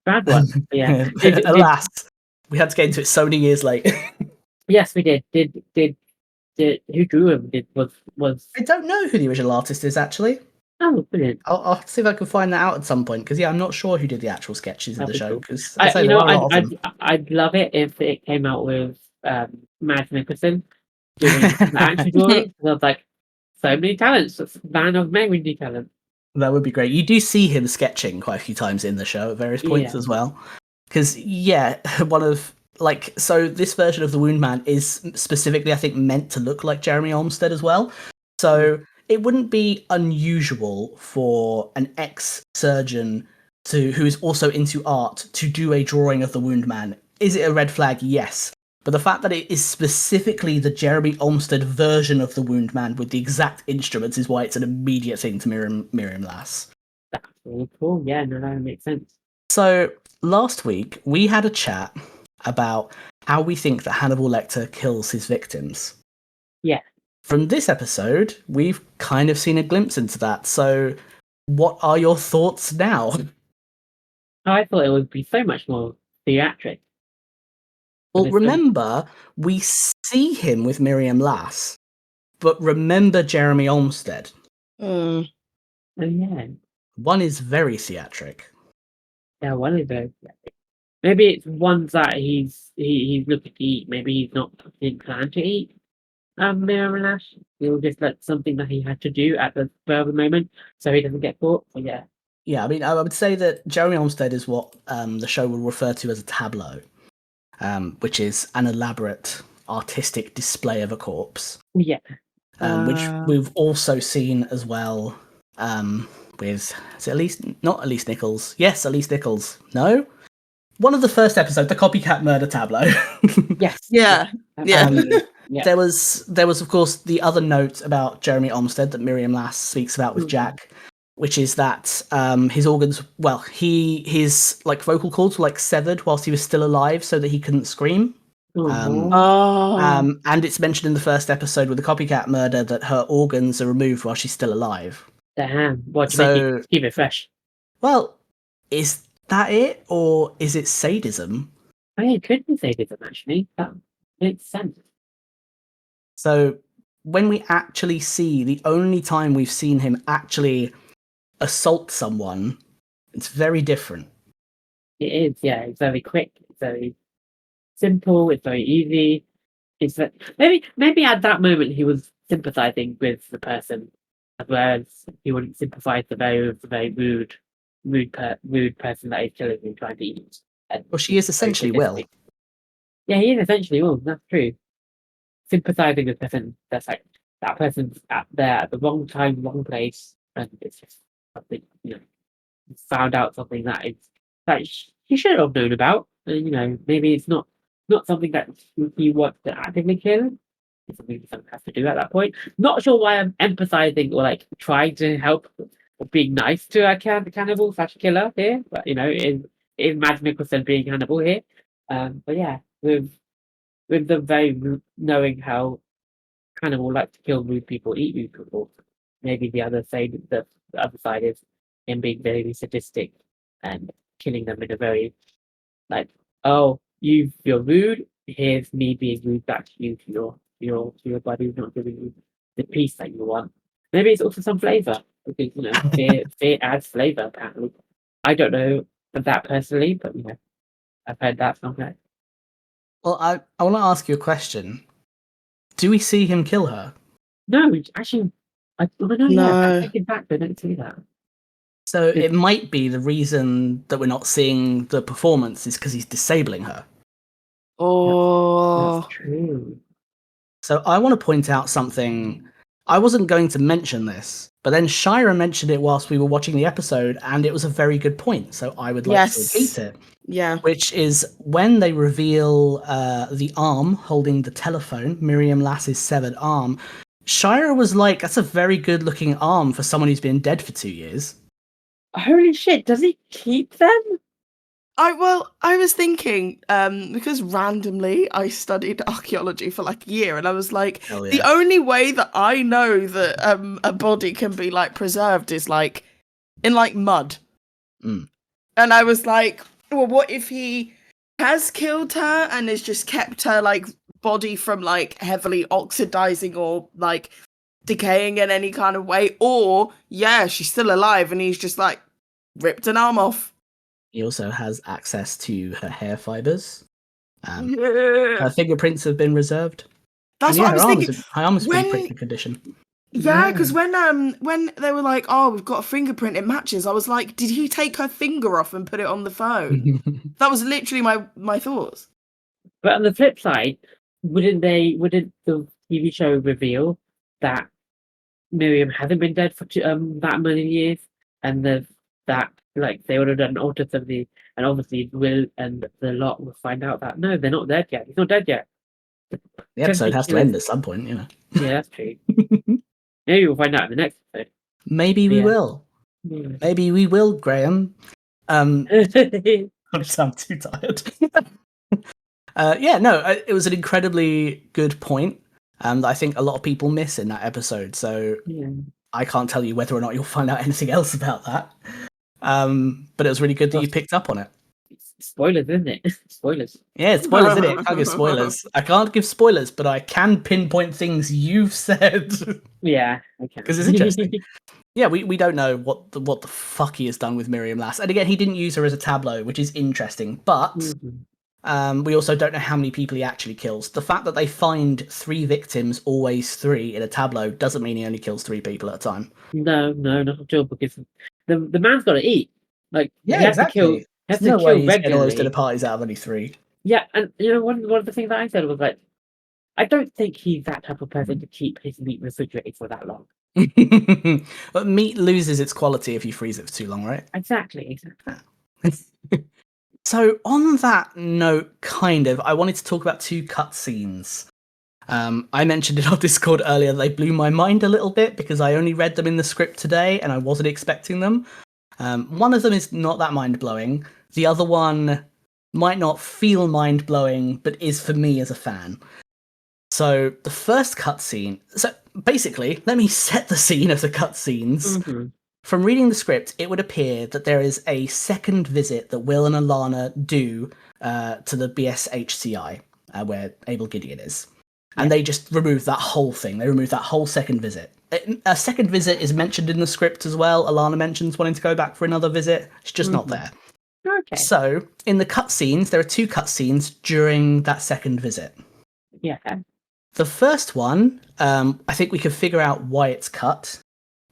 one. Yeah. Alas, we had to get into it so many years late. Yes, we did. Did who drew him? Was I don't know who the original artist is actually. Oh, brilliant! I'll see if I can find that out at some point because I'm not sure who did the actual sketches in the show. Because I'd love it if it came out with Mads Mikkelsen doing the actual drawings. I was like, so many talents, man of many talent. That would be great. You do see him sketching quite a few times in the show at various points as well. Because so this version of the Wound Man is specifically, I think, meant to look like Jeremy Olmsted as well. So it wouldn't be unusual for an ex-surgeon who is also into art to do a drawing of the Wound Man. Is it a red flag? Yes. But the fact that it is specifically the Jeremy Olmsted version of the Wound Man with the exact instruments is why it's an immediate thing to Miriam Lass. That's really cool. Yeah, no, that makes sense. So last week we had a chat about how we think that Hannibal Lecter kills his victims. Yeah. From this episode, we've kind of seen a glimpse into that. So what are your thoughts now? I thought it would be so much more theatric. Well, remember, we see him with Miriam Lass, but remember Jeremy Olmsted. Oh, yeah. One is very theatric. Yeah, one is very theatric. Maybe it's ones that he's looking to eat. Maybe he's not planned to eat. Miriam Lass. It was just like something that he had to do at the spur of the moment, so he doesn't get caught. So yeah. Yeah, I mean, I would say that Jeremy Olmsted is what the show will refer to as a tableau. Which is an elaborate artistic display of a corpse. Yeah. Which we've also seen as well with, is it not Elise Nichols? Yes, Elise Nichols. No? One of the first episodes, the copycat murder tableau. Yes. Yeah. There was, of course, the other note about Jeremy Olmsted that Miriam Lass speaks about with Jack, which is that his organs, his like vocal cords were like severed whilst he was still alive, so that he couldn't scream. And it's mentioned in the first episode with the copycat murder that her organs are removed while she's still alive. Damn! What to make it keep it fresh? Well, is that it, or is it sadism? I mean, it could be sadism actually. That makes sense. So when we actually see the only time we've seen him actually assault someone, it's very different. It is, yeah. It's very quick. It's very simple. It's very easy. It's maybe at that moment he was sympathizing with the person, whereas he wouldn't sympathize with the very rude person that he's killing and trying to eat. Well, she is essentially Will. Yeah, he is essentially Will. That's true. Sympathizing with the person that's like that person's there at the wrong time, wrong place, and it's just something, found out something that he should have known about. And, maybe it's not something that he wants to actively kill. It's something he has to do at that point. Not sure why I'm empathizing or like trying to help or being nice to a cannibal / killer here, but is Mads Mikkelsen being Hannibal here? But yeah, with the very knowing how Hannibal likes to kill rude people, eat rude people. Maybe the other side is him being very sadistic and killing them in a very like, oh, you're rude. Here's me being rude back to you, to your body, not giving you the peace that you want. Maybe it's also some flavor because fear adds flavor. Apparently, I don't know that personally, but I've heard that somewhere. Well, I want to ask you a question. Do we see him kill her? No, actually, I don't know. No. Yeah, I take it back. I don't see that. So it might be the reason that we're not seeing the performance is because he's disabling her. Oh, That's true. So I want to point out something. I wasn't going to mention this, but then Shaira mentioned it whilst we were watching the episode, and it was a very good point. So I would like to repeat it. Yeah. Which is when they reveal the arm holding the telephone, Miriam Lass's severed arm. Shaira was like, "That's a very good-looking arm for someone who's been dead for 2 years." Holy shit! Does he keep them? I was thinking, because randomly I studied archaeology for like a year, and I was like, Hell yeah. the only way that I know that a body can be like preserved is like in like mud. Mm. And I was like, well, what if he has killed her and has just kept her like body from like heavily oxidizing or like decaying in any kind of way? Or yeah, she's still alive and he's just like ripped an arm off. He also has access to her hair fibers. Yeah. Her fingerprints have been reserved. That's And what I was thinking. Her arm is in When- pretty good condition. Yeah, because when they were like, "Oh, we've got a fingerprint, it matches," I was like, "Did he take her finger off and put it on the phone?" That was literally my thoughts. But on the flip side, wouldn't the TV show reveal that Miriam hasn't been dead for that many years, and that like they would have done altered something, and obviously Will and the lot will find out that no, they're not dead yet. He's not dead yet. The episode has to end at some point, you know. Yeah, that's true. Maybe we'll find out in the next episode. Maybe we Yeah. will. Yeah. Maybe we will, Graham. I'm too tired. It was an incredibly good point that I think a lot of people miss in that episode. So Yeah. I can't tell you whether or not you'll find out anything else about that. But it was really good that you picked up on it. Spoilers, isn't it? Spoilers. Yeah, it's spoilers, isn't it? I can't give spoilers. I can't give spoilers, but I can pinpoint things you've said. Yeah, okay. Because it's interesting. Yeah, we don't know what the fuck he has done with Miriam Lass. And again, he didn't use her as a tableau, which is interesting. But we also don't know how many people he actually kills. The fact that they find 3 victims, always 3, in a tableau doesn't mean he only kills 3 people at a time. No, not at all. Because the man's got to eat. Like, Yeah, he has exactly. to kill. Has There's no to way kill he's getting all those regularly. dinner parties out of only 3. Yeah, and you know one of the things that I said was like, I don't think he's that type of person to keep his meat refrigerated for that long. But meat loses its quality if you freeze it for too long, right? Exactly. So on that note, I wanted to talk about 2 cutscenes. I mentioned it on Discord earlier. They blew my mind a little bit because I only read them in the script today and I wasn't expecting them. One of them is not that mind-blowing. The other one might not feel mind-blowing, but is for me as a fan. So the first cutscene... So basically, let me set the scene of the cutscenes. Mm-hmm. From reading the script, it would appear that there is a second visit that Will and Alana do to the BSHCI, where Abel Gideon is. And they just remove that whole thing. They remove that whole second visit. A second visit is mentioned in the script as well. Alana mentions wanting to go back for another visit. It's just not there. Okay. So, in the cutscenes, there are 2 cutscenes during that second visit. Yeah. The first one, I think we can figure out why it's cut,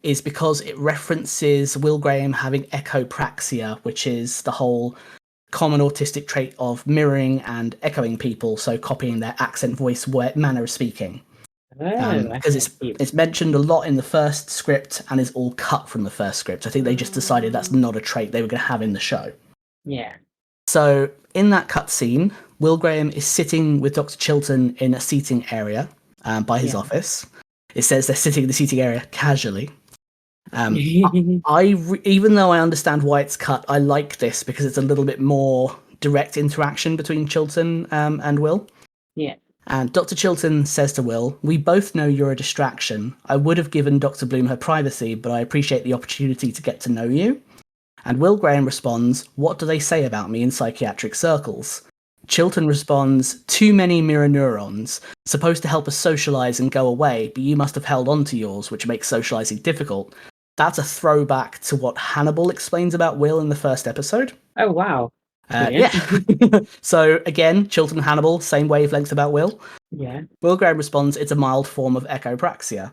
is because it references Will Graham having echopraxia, which is the whole common autistic trait of mirroring and echoing people, so copying their accent, voice, manner of speaking. Because it's mentioned a lot in the first script and is all cut from the first script. I think they just decided that's not a trait they were going to have in the show. Yeah. So in that cutscene, Will Graham is sitting with Dr. Chilton in a seating area by his office. It says they're sitting in the seating area casually. Even though I understand why it's cut, I like this because it's a little bit more direct interaction between Chilton and Will. Yeah. And Dr. Chilton says to Will, "We both know you're a distraction. I would have given Dr. Bloom her privacy, but I appreciate the opportunity to get to know you." And Will Graham responds, "What do they say about me in psychiatric circles?" Chilton responds, "Too many mirror neurons. Supposed to help us socialise and go away, but you must have held on to yours, which makes socialising difficult." That's a throwback to what Hannibal explains about Will in the first episode. Oh, wow. Yeah. So again, Chilton and Hannibal, same wavelength about Will. Yeah. Will Graham responds, "It's a mild form of echopraxia."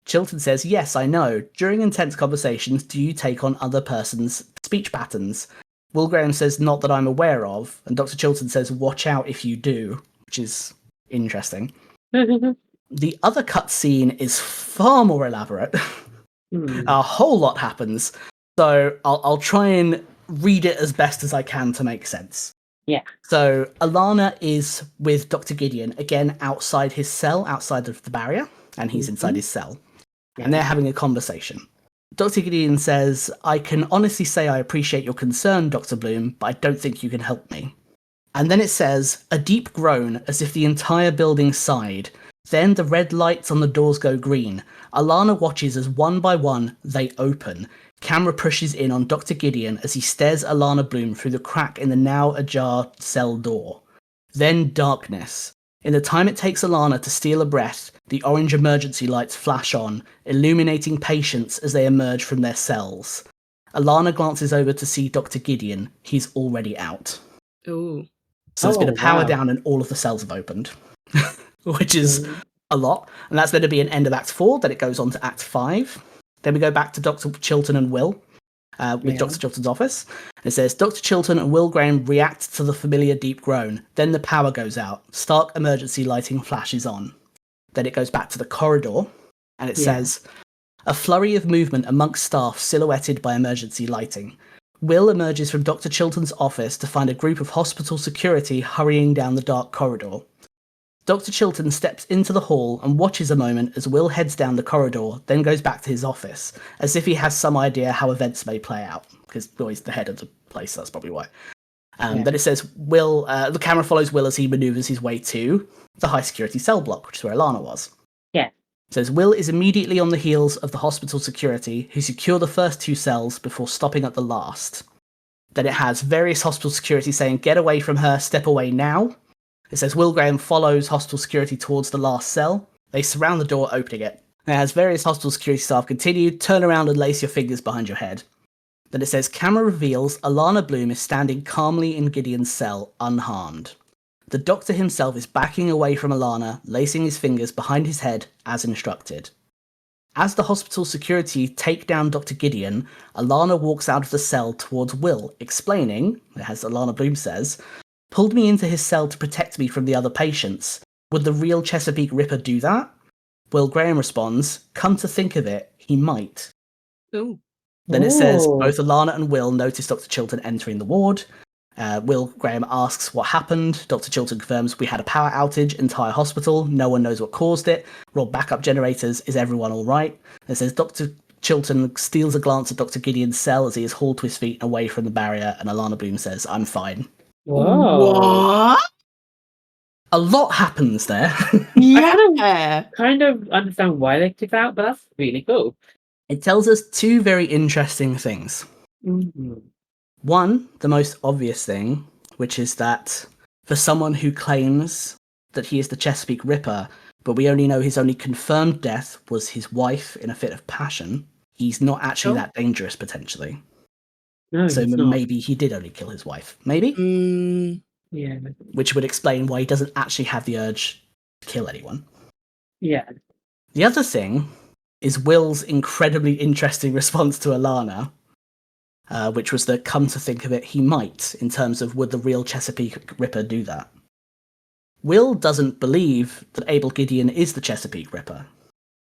Chilton says, "Yes, I know. During intense conversations, do you take on other person's speech patterns?" Will Graham says, "Not that I'm aware of," and Dr. Chilton says, "Watch out if you do," which is interesting. The other cutscene is far more elaborate. A whole lot happens, so I'll try and read it as best as I can to make sense. Yeah. So Alana is with Dr. Gideon, again outside his cell, outside of the barrier, and he's inside his cell. Yeah. And they're having a conversation. Dr. Gideon says, "I can honestly say I appreciate your concern, Dr. Bloom, but I don't think you can help me." And then it says, a deep groan as if the entire building sighed. Then the red lights on the doors go green. Alana watches as one by one they open. Camera pushes in on Dr. Gideon as he stares Alana Bloom through the crack in the now ajar cell door. Then darkness. In the time it takes Alana to steal a breath, the orange emergency lights flash on, illuminating patients as they emerge from their cells. Alana glances over to see Dr. Gideon. He's already out. Ooh. So there's been a power wow. down and all of the cells have opened, which is a lot. And that's going to be an end of Act 4. Then it goes on to Act 5. Then we go back to Dr. Chilton and Will with Dr. Chilton's office. It says, Dr. Chilton and Will Graham react to the familiar deep groan. Then the power goes out. Stark emergency lighting flashes on. Then it goes back to the corridor. And it says, a flurry of movement amongst staff silhouetted by emergency lighting. Will emerges from Dr. Chilton's office to find a group of hospital security hurrying down the dark corridor. Dr. Chilton steps into the hall and watches a moment as Will heads down the corridor, then goes back to his office, as if he has some idea how events may play out, because he's the head of the place, that's probably why. Then it says, Will. The camera follows Will as he manoeuvres his way to the high security cell block, which is where Alana was. Yeah. It says, Will is immediately on the heels of the hospital security, who secure the first 2 cells before stopping at the last. Then it has various hospital security saying, get away from her, step away now. It says, Will Graham follows hospital security towards the last cell. They surround the door, opening it. It has various hospital security staff continue, turn around and lace your fingers behind your head. Then it says, camera reveals Alana Bloom is standing calmly in Gideon's cell, unharmed. The doctor himself is backing away from Alana, lacing his fingers behind his head as instructed. As the hospital security take down Dr. Gideon, Alana walks out of the cell towards Will, explaining, as Alana Bloom says, pulled me into his cell to protect me from the other patients. Would the real Chesapeake Ripper do that? Will Graham responds, come to think of it, he might. Ooh. Then it says, both Alana and Will notice Dr. Chilton entering the ward. Will Graham asks what happened. Dr. Chilton confirms, we had a power outage, entire hospital. No one knows what caused it. We're on backup generators. Is everyone all right? It says, Dr. Chilton steals a glance at Dr. Gideon's cell as he is hauled to his feet away from the barrier, and Alana Bloom says, I'm fine. Whoa. What? A lot happens there. Yeah. Kind of understand why they took that, but that's really cool. It tells us 2 very interesting things. Mm-hmm. One, the most obvious thing, which is that for someone who claims that he is the Chesapeake Ripper, but we only know his only confirmed death was his wife in a fit of passion, he's not actually that dangerous, potentially. No, So he's not. maybe he did only kill his wife. Maybe? Yeah. Which would explain why he doesn't actually have the urge to kill anyone. Yeah. The other thing is Will's incredibly interesting response to Alana, which was the come to think of it, he might, in terms of would the real Chesapeake Ripper do that. Will doesn't believe that Abel Gideon is the Chesapeake Ripper.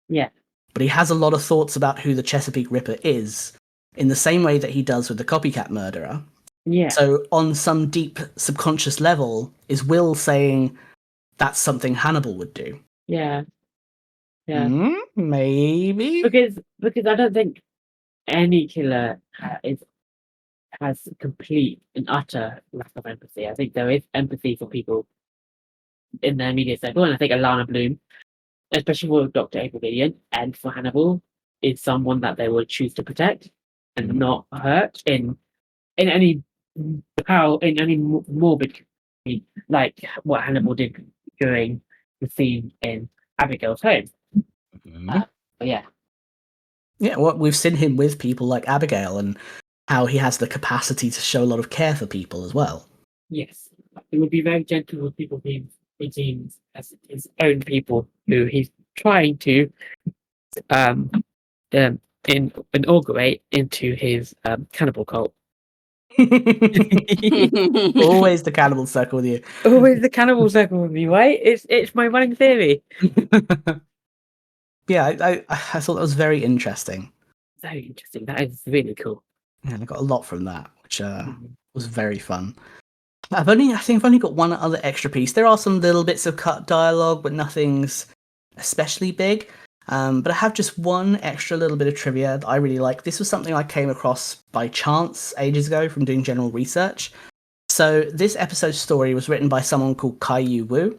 Yeah. But he has a lot of thoughts about who the Chesapeake Ripper is, in the same way that he does with the copycat murderer. Yeah. So on some deep subconscious level, is Will saying that's something Hannibal would do? Yeah. Yeah. Maybe? Because I don't think any killer has complete and utter lack of empathy. I think there is empathy for people in their immediate circle, and I think Alana Bloom, especially with Dr. Abel Gideon and for Hannibal, is someone that they would choose to protect and not hurt in any morbid, like what Hannibal did during the scene in Abigail's home. But yeah. Yeah, well, we've seen him with people like Abigail and how he has the capacity to show a lot of care for people as well. Yes. He would be very gentle with people he deems as his own people who he's trying to inaugurate into his cannibal cult. Always the cannibal circle with you. Always the cannibal circle with me, right? It's my running theory. Yeah, I thought that was very interesting. Very interesting. That is really cool. Yeah, I got a lot from that, which was very fun. I think I've only got one other extra piece. There are some little bits of cut dialogue, but nothing's especially big. But I have just one extra little bit of trivia that I really like. This was something I came across by chance ages ago from doing general research. So this episode's story was written by someone called Kai-Yu Wu.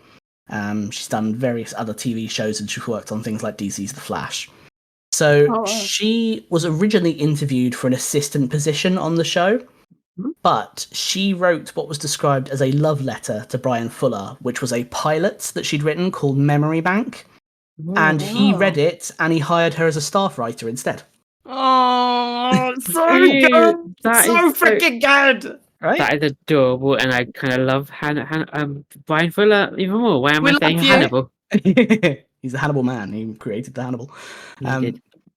She's done various other TV shows and she's worked on things like DC's The Flash. So she was originally interviewed for an assistant position on the show, but she wrote what was described as a love letter to Bryan Fuller, which was a pilot that she'd written called Memory Bank. And he read it and he hired her as a staff writer instead. Oh, so good! So freaking good! Right? That is adorable, and I kind of love Bryan Fuller even more. Why am I saying Hannibal? He's the Hannibal man. He created the Hannibal.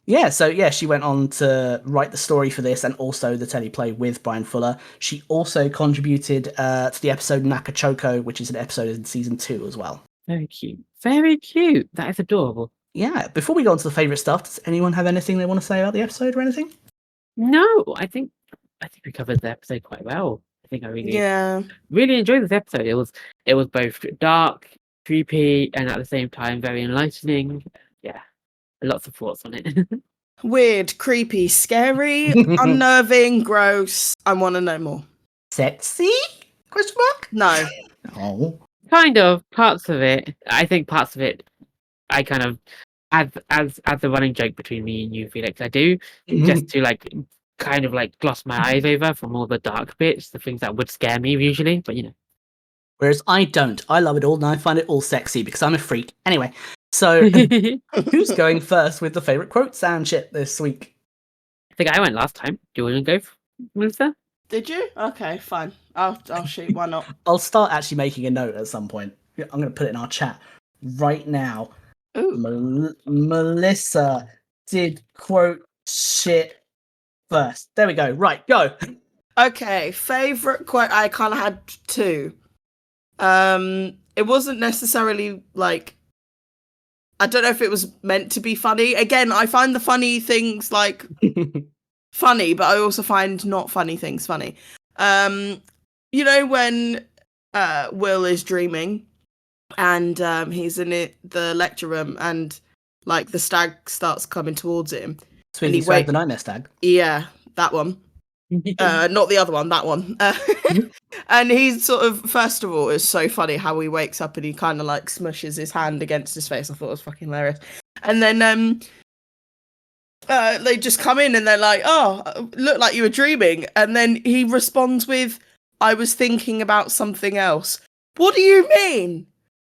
Yeah, so she went on to write the story for this and also the teleplay with Bryan Fuller. She also contributed to the episode Nakachoko, which is an episode in season 2 as well. Very cute. Very cute. That is adorable. Yeah, before we go on to the favourite stuff, does anyone have anything they want to say about the episode or anything? No, I think we covered the episode quite well. I think I really enjoyed this episode. It was both dark, creepy, and at the same time very enlightening. Yeah, lots of thoughts on it. Weird, creepy, scary, unnerving, gross. I want to know more. Sexy? Question mark? No. Oh. Kind of parts of it. I think parts of it. I kind of as a running joke between me and you, Felix. I do just to kind of gloss my eyes over from all the dark bits, the things that would scare me usually. But Whereas I don't. I love it all and I find it all sexy because I'm a freak. Anyway, so who's going first with the favourite quotes and shit this week? I think I went last time. Do you want to go, Melisa? Did you? Okay, fine. I'll shoot. Why not? I'll start actually making a note at some point. I'm going to put it in our chat right now. Ooh. Melisa did quote shit first. There we go. Right, go. Okay, favourite quote. I kind of had 2. It wasn't necessarily I don't know if it was meant to be funny. Again, I find the funny things funny, but I also find not funny things funny. You know when Will is dreaming and he's in the lecture room and the stag starts coming towards him. Sweeney Swag the Nightmare Stag. Yeah, that one. Not the other one, that one. And he's sort of, first of all, it's so funny how he wakes up and he kind of smushes his hand against his face. I thought it was fucking hilarious. And then they just come in and they're like, oh, look like you were dreaming. And then he responds with, I was thinking about something else. What do you mean?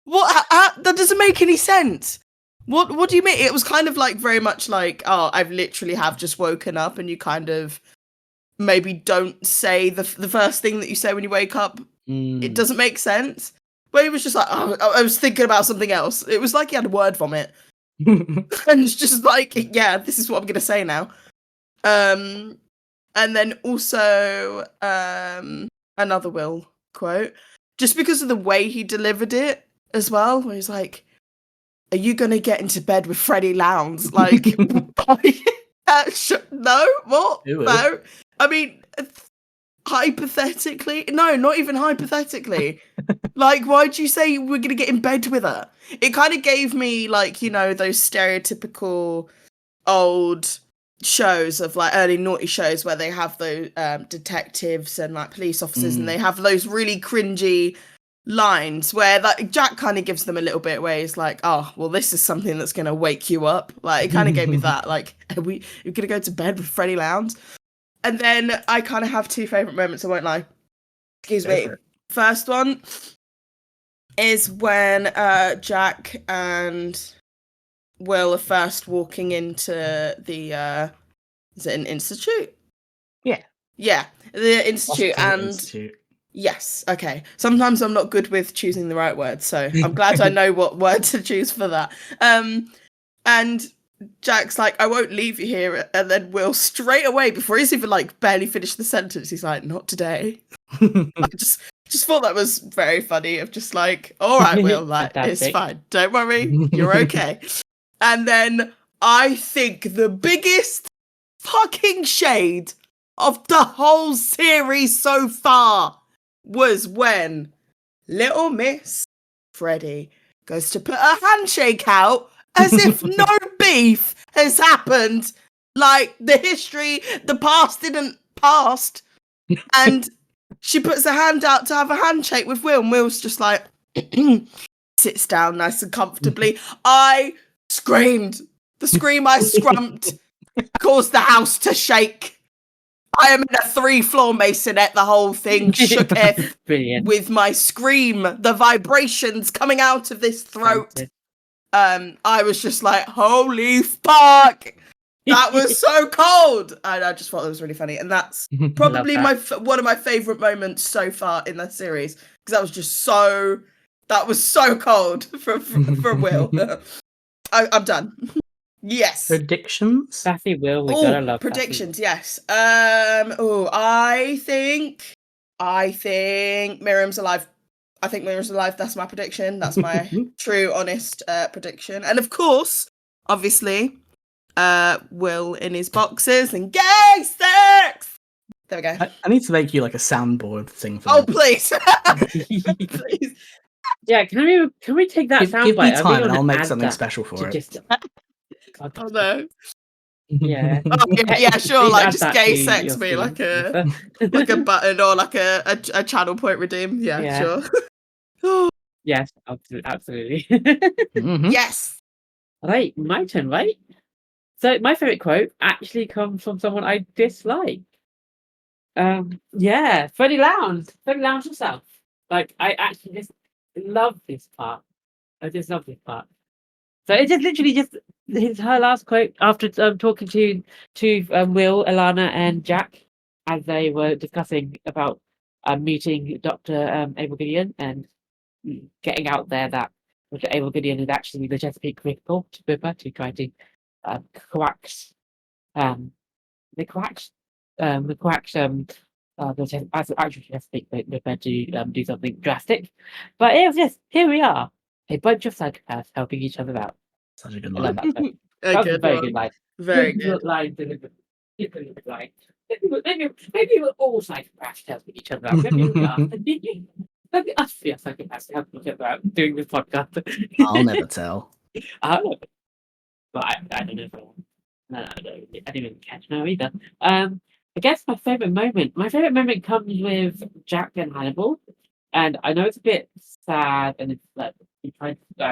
What? That doesn't make any sense. What do you mean? It was kind of very much I've literally have just woken up, and you kind of maybe don't say the first thing that you say when you wake up. It doesn't make sense. But he was just I was thinking about something else. It was he had a word vomit. And it's just yeah, this is what I'm going to say now. And then also another Will quote, just because of the way he delivered it as well, where he's like, are you going to get into bed with Freddie Lowndes? No, what? No. I mean, hypothetically, no, not even hypothetically. Why'd you say we're going to get in bed with her? It kind of gave me, those stereotypical old shows of, early naughty shows where they have those detectives and, police officers, and they have those really cringy lines where Jack kind of gives them a little bit where he's oh, well, this is something that's going to wake you up. It kind of gave me that, are we going to go to bed with Freddie Lowndes? And then I kind of have 2 favourite moments, I won't lie. Excuse me. First one is when Jack and Will are first walking into the is it an institute? Yeah, the institute. Institute. Yes, okay. Sometimes I'm not good with choosing the right word, so I'm glad I know what word to choose for that. And Jack's like, I won't leave you here. And then Will straight away, before he's even like barely finished the sentence, he's like, not today. I just thought that was very funny of just like, all right, Will, like, it's fine. Don't worry. You're okay. And then I think the biggest fucking shade of the whole series so far was when little Miss Freddie goes to put her handshake out as if no beef has happened. Like, the history, the past didn't past. And she puts her hand out to have a handshake with Will, and Will's just like, sits down nice and comfortably. I screamed. The scream I scrumped caused the house to shake. I am in a 3-floor masonette, the whole thing shook with my scream, the vibrations coming out of this throat. I was just like, holy fuck! That was so cold! And I just thought it was really funny. And that's probably one of my favourite moments so far in the series. Because that was so cold for Will. I'm done. Yes. Predictions? Sassy Will, we gotta love predictions, yes. I think Miriam's alive. I think Miriam's alive. That's my prediction. That's my true, honest prediction. And of course, obviously, Will in his boxes and gay sex. There we go. I need to make you like a soundboard thing for Oh, please. Please. Yeah, can we take that soundbite? Give me time and I'll make something special for it. Oh no. Yeah. Oh, yeah, sure. Like just gay sex me like a button or like a channel point redeem. Yeah. Sure. Yes, absolutely. Yes. Right, my turn, right? So my favourite quote actually comes from someone I dislike. Freddie Lounge herself. Like, I actually just love this part. I just love this part. So it's just literally her last quote after talking to Will, Alana, and Jack as they were discussing about meeting Dr. Abel Gideon and getting out there that Dr. Abel Gideon is actually the Chesapeake Ripple to Bipper to try to coax the actual Chesapeake Ripper to do something drastic. But it was just, here we are, a bunch of psychopaths helping each other out. Such a good I line. love that. That was a very good line. Very good. Line delivered. Maybe we're all psychopaths helping each other out. Maybe we are. Maybe us be a psychopaths helping each other out doing this podcast. I'll never tell. But I don't know if I didn't even catch now either. I guess my favourite moment comes with Jack and Hannibal. And I know it's a bit sad and it's like we tried to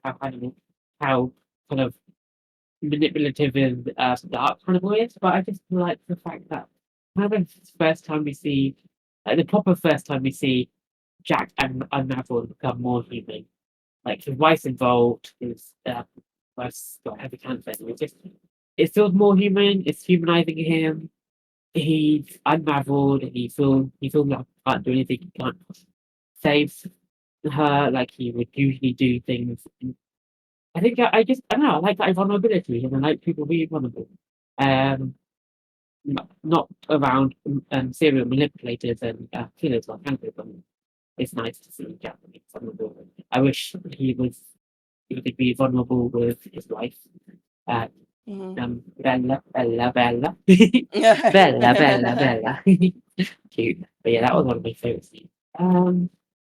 have Hannibal how kind of manipulative and dark Hannibal is, but I just like the fact that kind of the first time we see Jack and Hannibal become more human. Like his wife's involved, his wife's got heavy cancer. It feels more human. It's humanizing him. He's unraveled. He feels like he can't do anything. He can't save her like he would usually do things. I think I don't know. I like that vulnerability, and I like people being vulnerable. Not around serial manipulators and killers like cannibals. It's nice to see Jack being vulnerable. I wish he could be vulnerable with his wife. Bella. Bella. Cute. But yeah, that was one of my favourite scenes.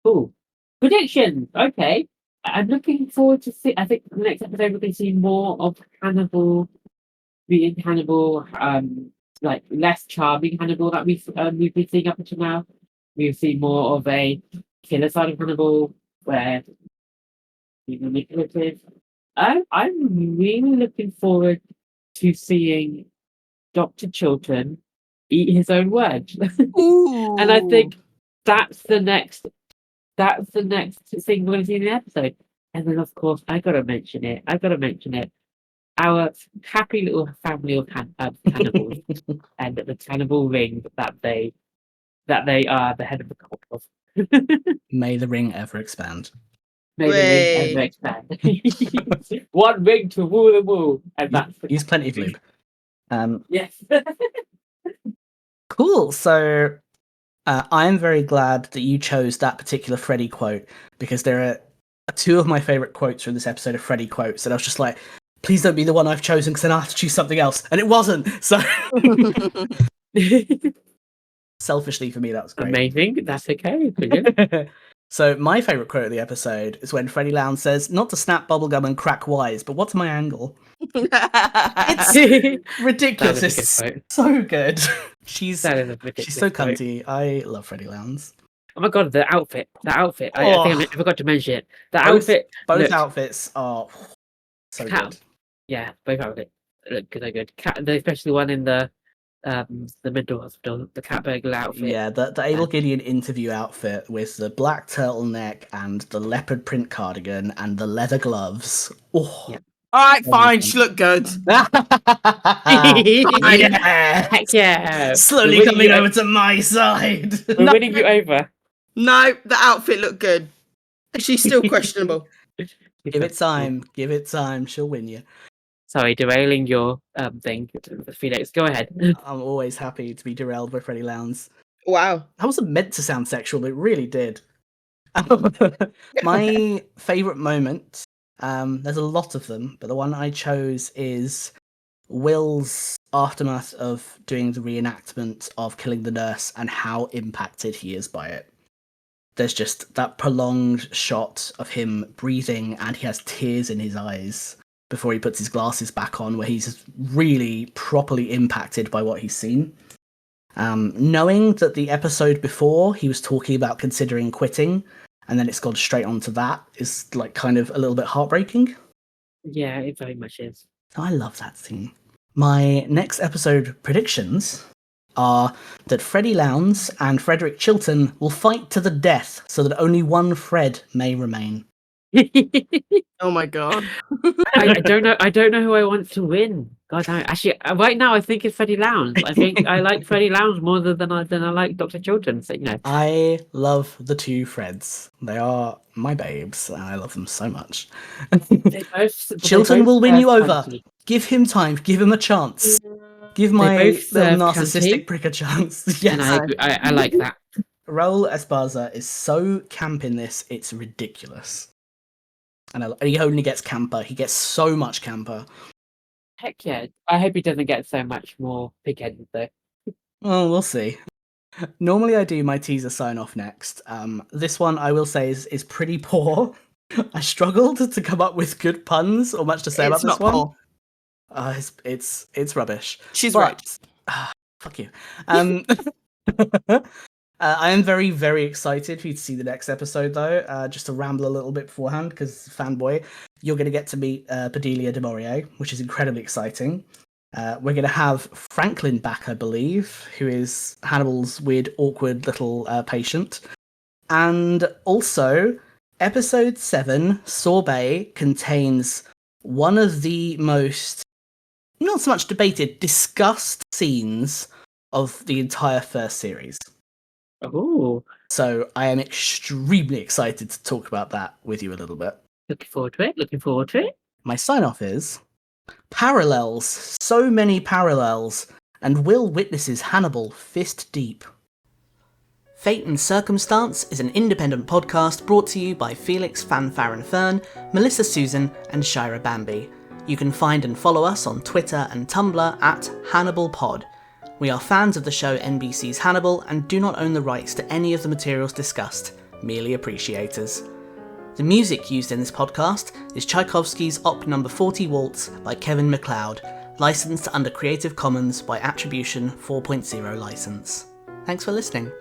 Cool. Predictions. Okay. I'm looking forward to see. I think the next episode we're going to see more of Hannibal being Hannibal, like less charming Hannibal that we've been seeing up until now. We've seen more of a killer side of Hannibal where he's manipulative. I'm really looking forward to seeing Dr. Chilton eat his own words. And I think that's the next thing we're going to see in the episode. And then, of course, I gotta mention it. Our happy little family of cannibals and the cannibal ring that they are the head of the cult of. May the ring ever expand. May the ring ever expand. One ring to rule them all, and that's Use plenty of lube. Yes. Cool. So I am very glad that you chose that particular Freddie quote, because there are two of my favorite quotes from this episode of Freddie quotes, and I was just like, please don't be the one I've chosen, because then I have to choose something else, and it wasn't. So selfishly for me, that was great. Amazing. That's okay. Brilliant. So my favorite quote of the episode is when Freddie Lounge says, "Not to snap bubblegum and crack wise, but what's my angle?" It's ridiculous. That is a It's good quote. so good. She's That is a ridiculous she's so quote. cunty. I love Freddie Lounge. Oh my god, the outfit. I think I forgot to mention it. The Both- outfit. Both looked- outfits are so good. Yeah, both outfits look good. Especially one in the mental hospital, the cat burglar outfit. Yeah, the Abel Gideon interview outfit with the black turtleneck and the leopard print cardigan and the leather gloves. Oh. Yeah. All right, fine. She looked good. Yeah. Heck yeah! Slowly We're winning coming you over to my side. We're winning you over. No, the outfit looked good. She's still questionable. Give it time. Give it time. She'll win you. Sorry, derailing your thing, Felix. Go ahead. I'm always happy to be derailed by Freddie Lounge. Wow. That wasn't meant to sound sexual, but it really did. My favourite moment, there's a lot of them, but the one I chose is Will's aftermath of doing the reenactment of killing the nurse and how impacted he is by it. There's just that prolonged shot of him breathing and he has tears in his eyes before he puts his glasses back on, where he's really properly impacted by what he's seen. Knowing that the episode before he was talking about considering quitting, and then it's gone straight on to that, is like kind of a little bit heartbreaking. Yeah, it very much is. I love that scene. My next episode predictions are that Freddie Lounge and Frederick Chilton will fight to the death so that only one Fred may remain. Oh my god. I don't know. I don't know who I want to win. God, actually, right now I think it's Freddie Lounge. I think I like Freddie Lounge more than I like Dr. Chilton. So I love the two Freds. They are my babes, and I love them so much. Chilton will win you over. Give him time. Give him a chance. Give my little narcissistic prick a chance. Yes, and I like that. Raul Esparza is so camp in this, it's ridiculous. And he only gets camper. He gets so much camper. Heck yeah. I hope he doesn't get so much more pig-headed, though. Well, we'll see. Normally I do my teaser sign-off next. This one, I will say, is pretty poor. I struggled to come up with good puns or much to say about this one. Poor. It's rubbish. She's But- right. Fuck you. I am very, very excited for you to see the next episode, though. Just to ramble a little bit beforehand, because fanboy, you're going to get to meet Bedelia de Maurier, which is incredibly exciting. We're going to have Franklin back, I believe, who is Hannibal's weird, awkward little patient. And also, episode 7, Sorbet, contains one of the most, not so much debated, discussed scenes of the entire first series. Oh, So I am extremely excited to talk about that with you a little bit. looking forward to it. My sign-off is parallels, so many parallels, and Will witnesses Hannibal fist deep. Fate and Circumstance is an independent podcast brought to you by Felix Fanfaron Fern, Melisa Suzan, and Shaira Bambi. You can find and follow us on Twitter and Tumblr at HannibalPod. We are fans of the show NBC's Hannibal and do not own the rights to any of the materials discussed, merely appreciators. The music used in this podcast is Tchaikovsky's Op No. 40 Waltz by Kevin MacLeod, licensed under Creative Commons by Attribution 4.0 license. Thanks for listening.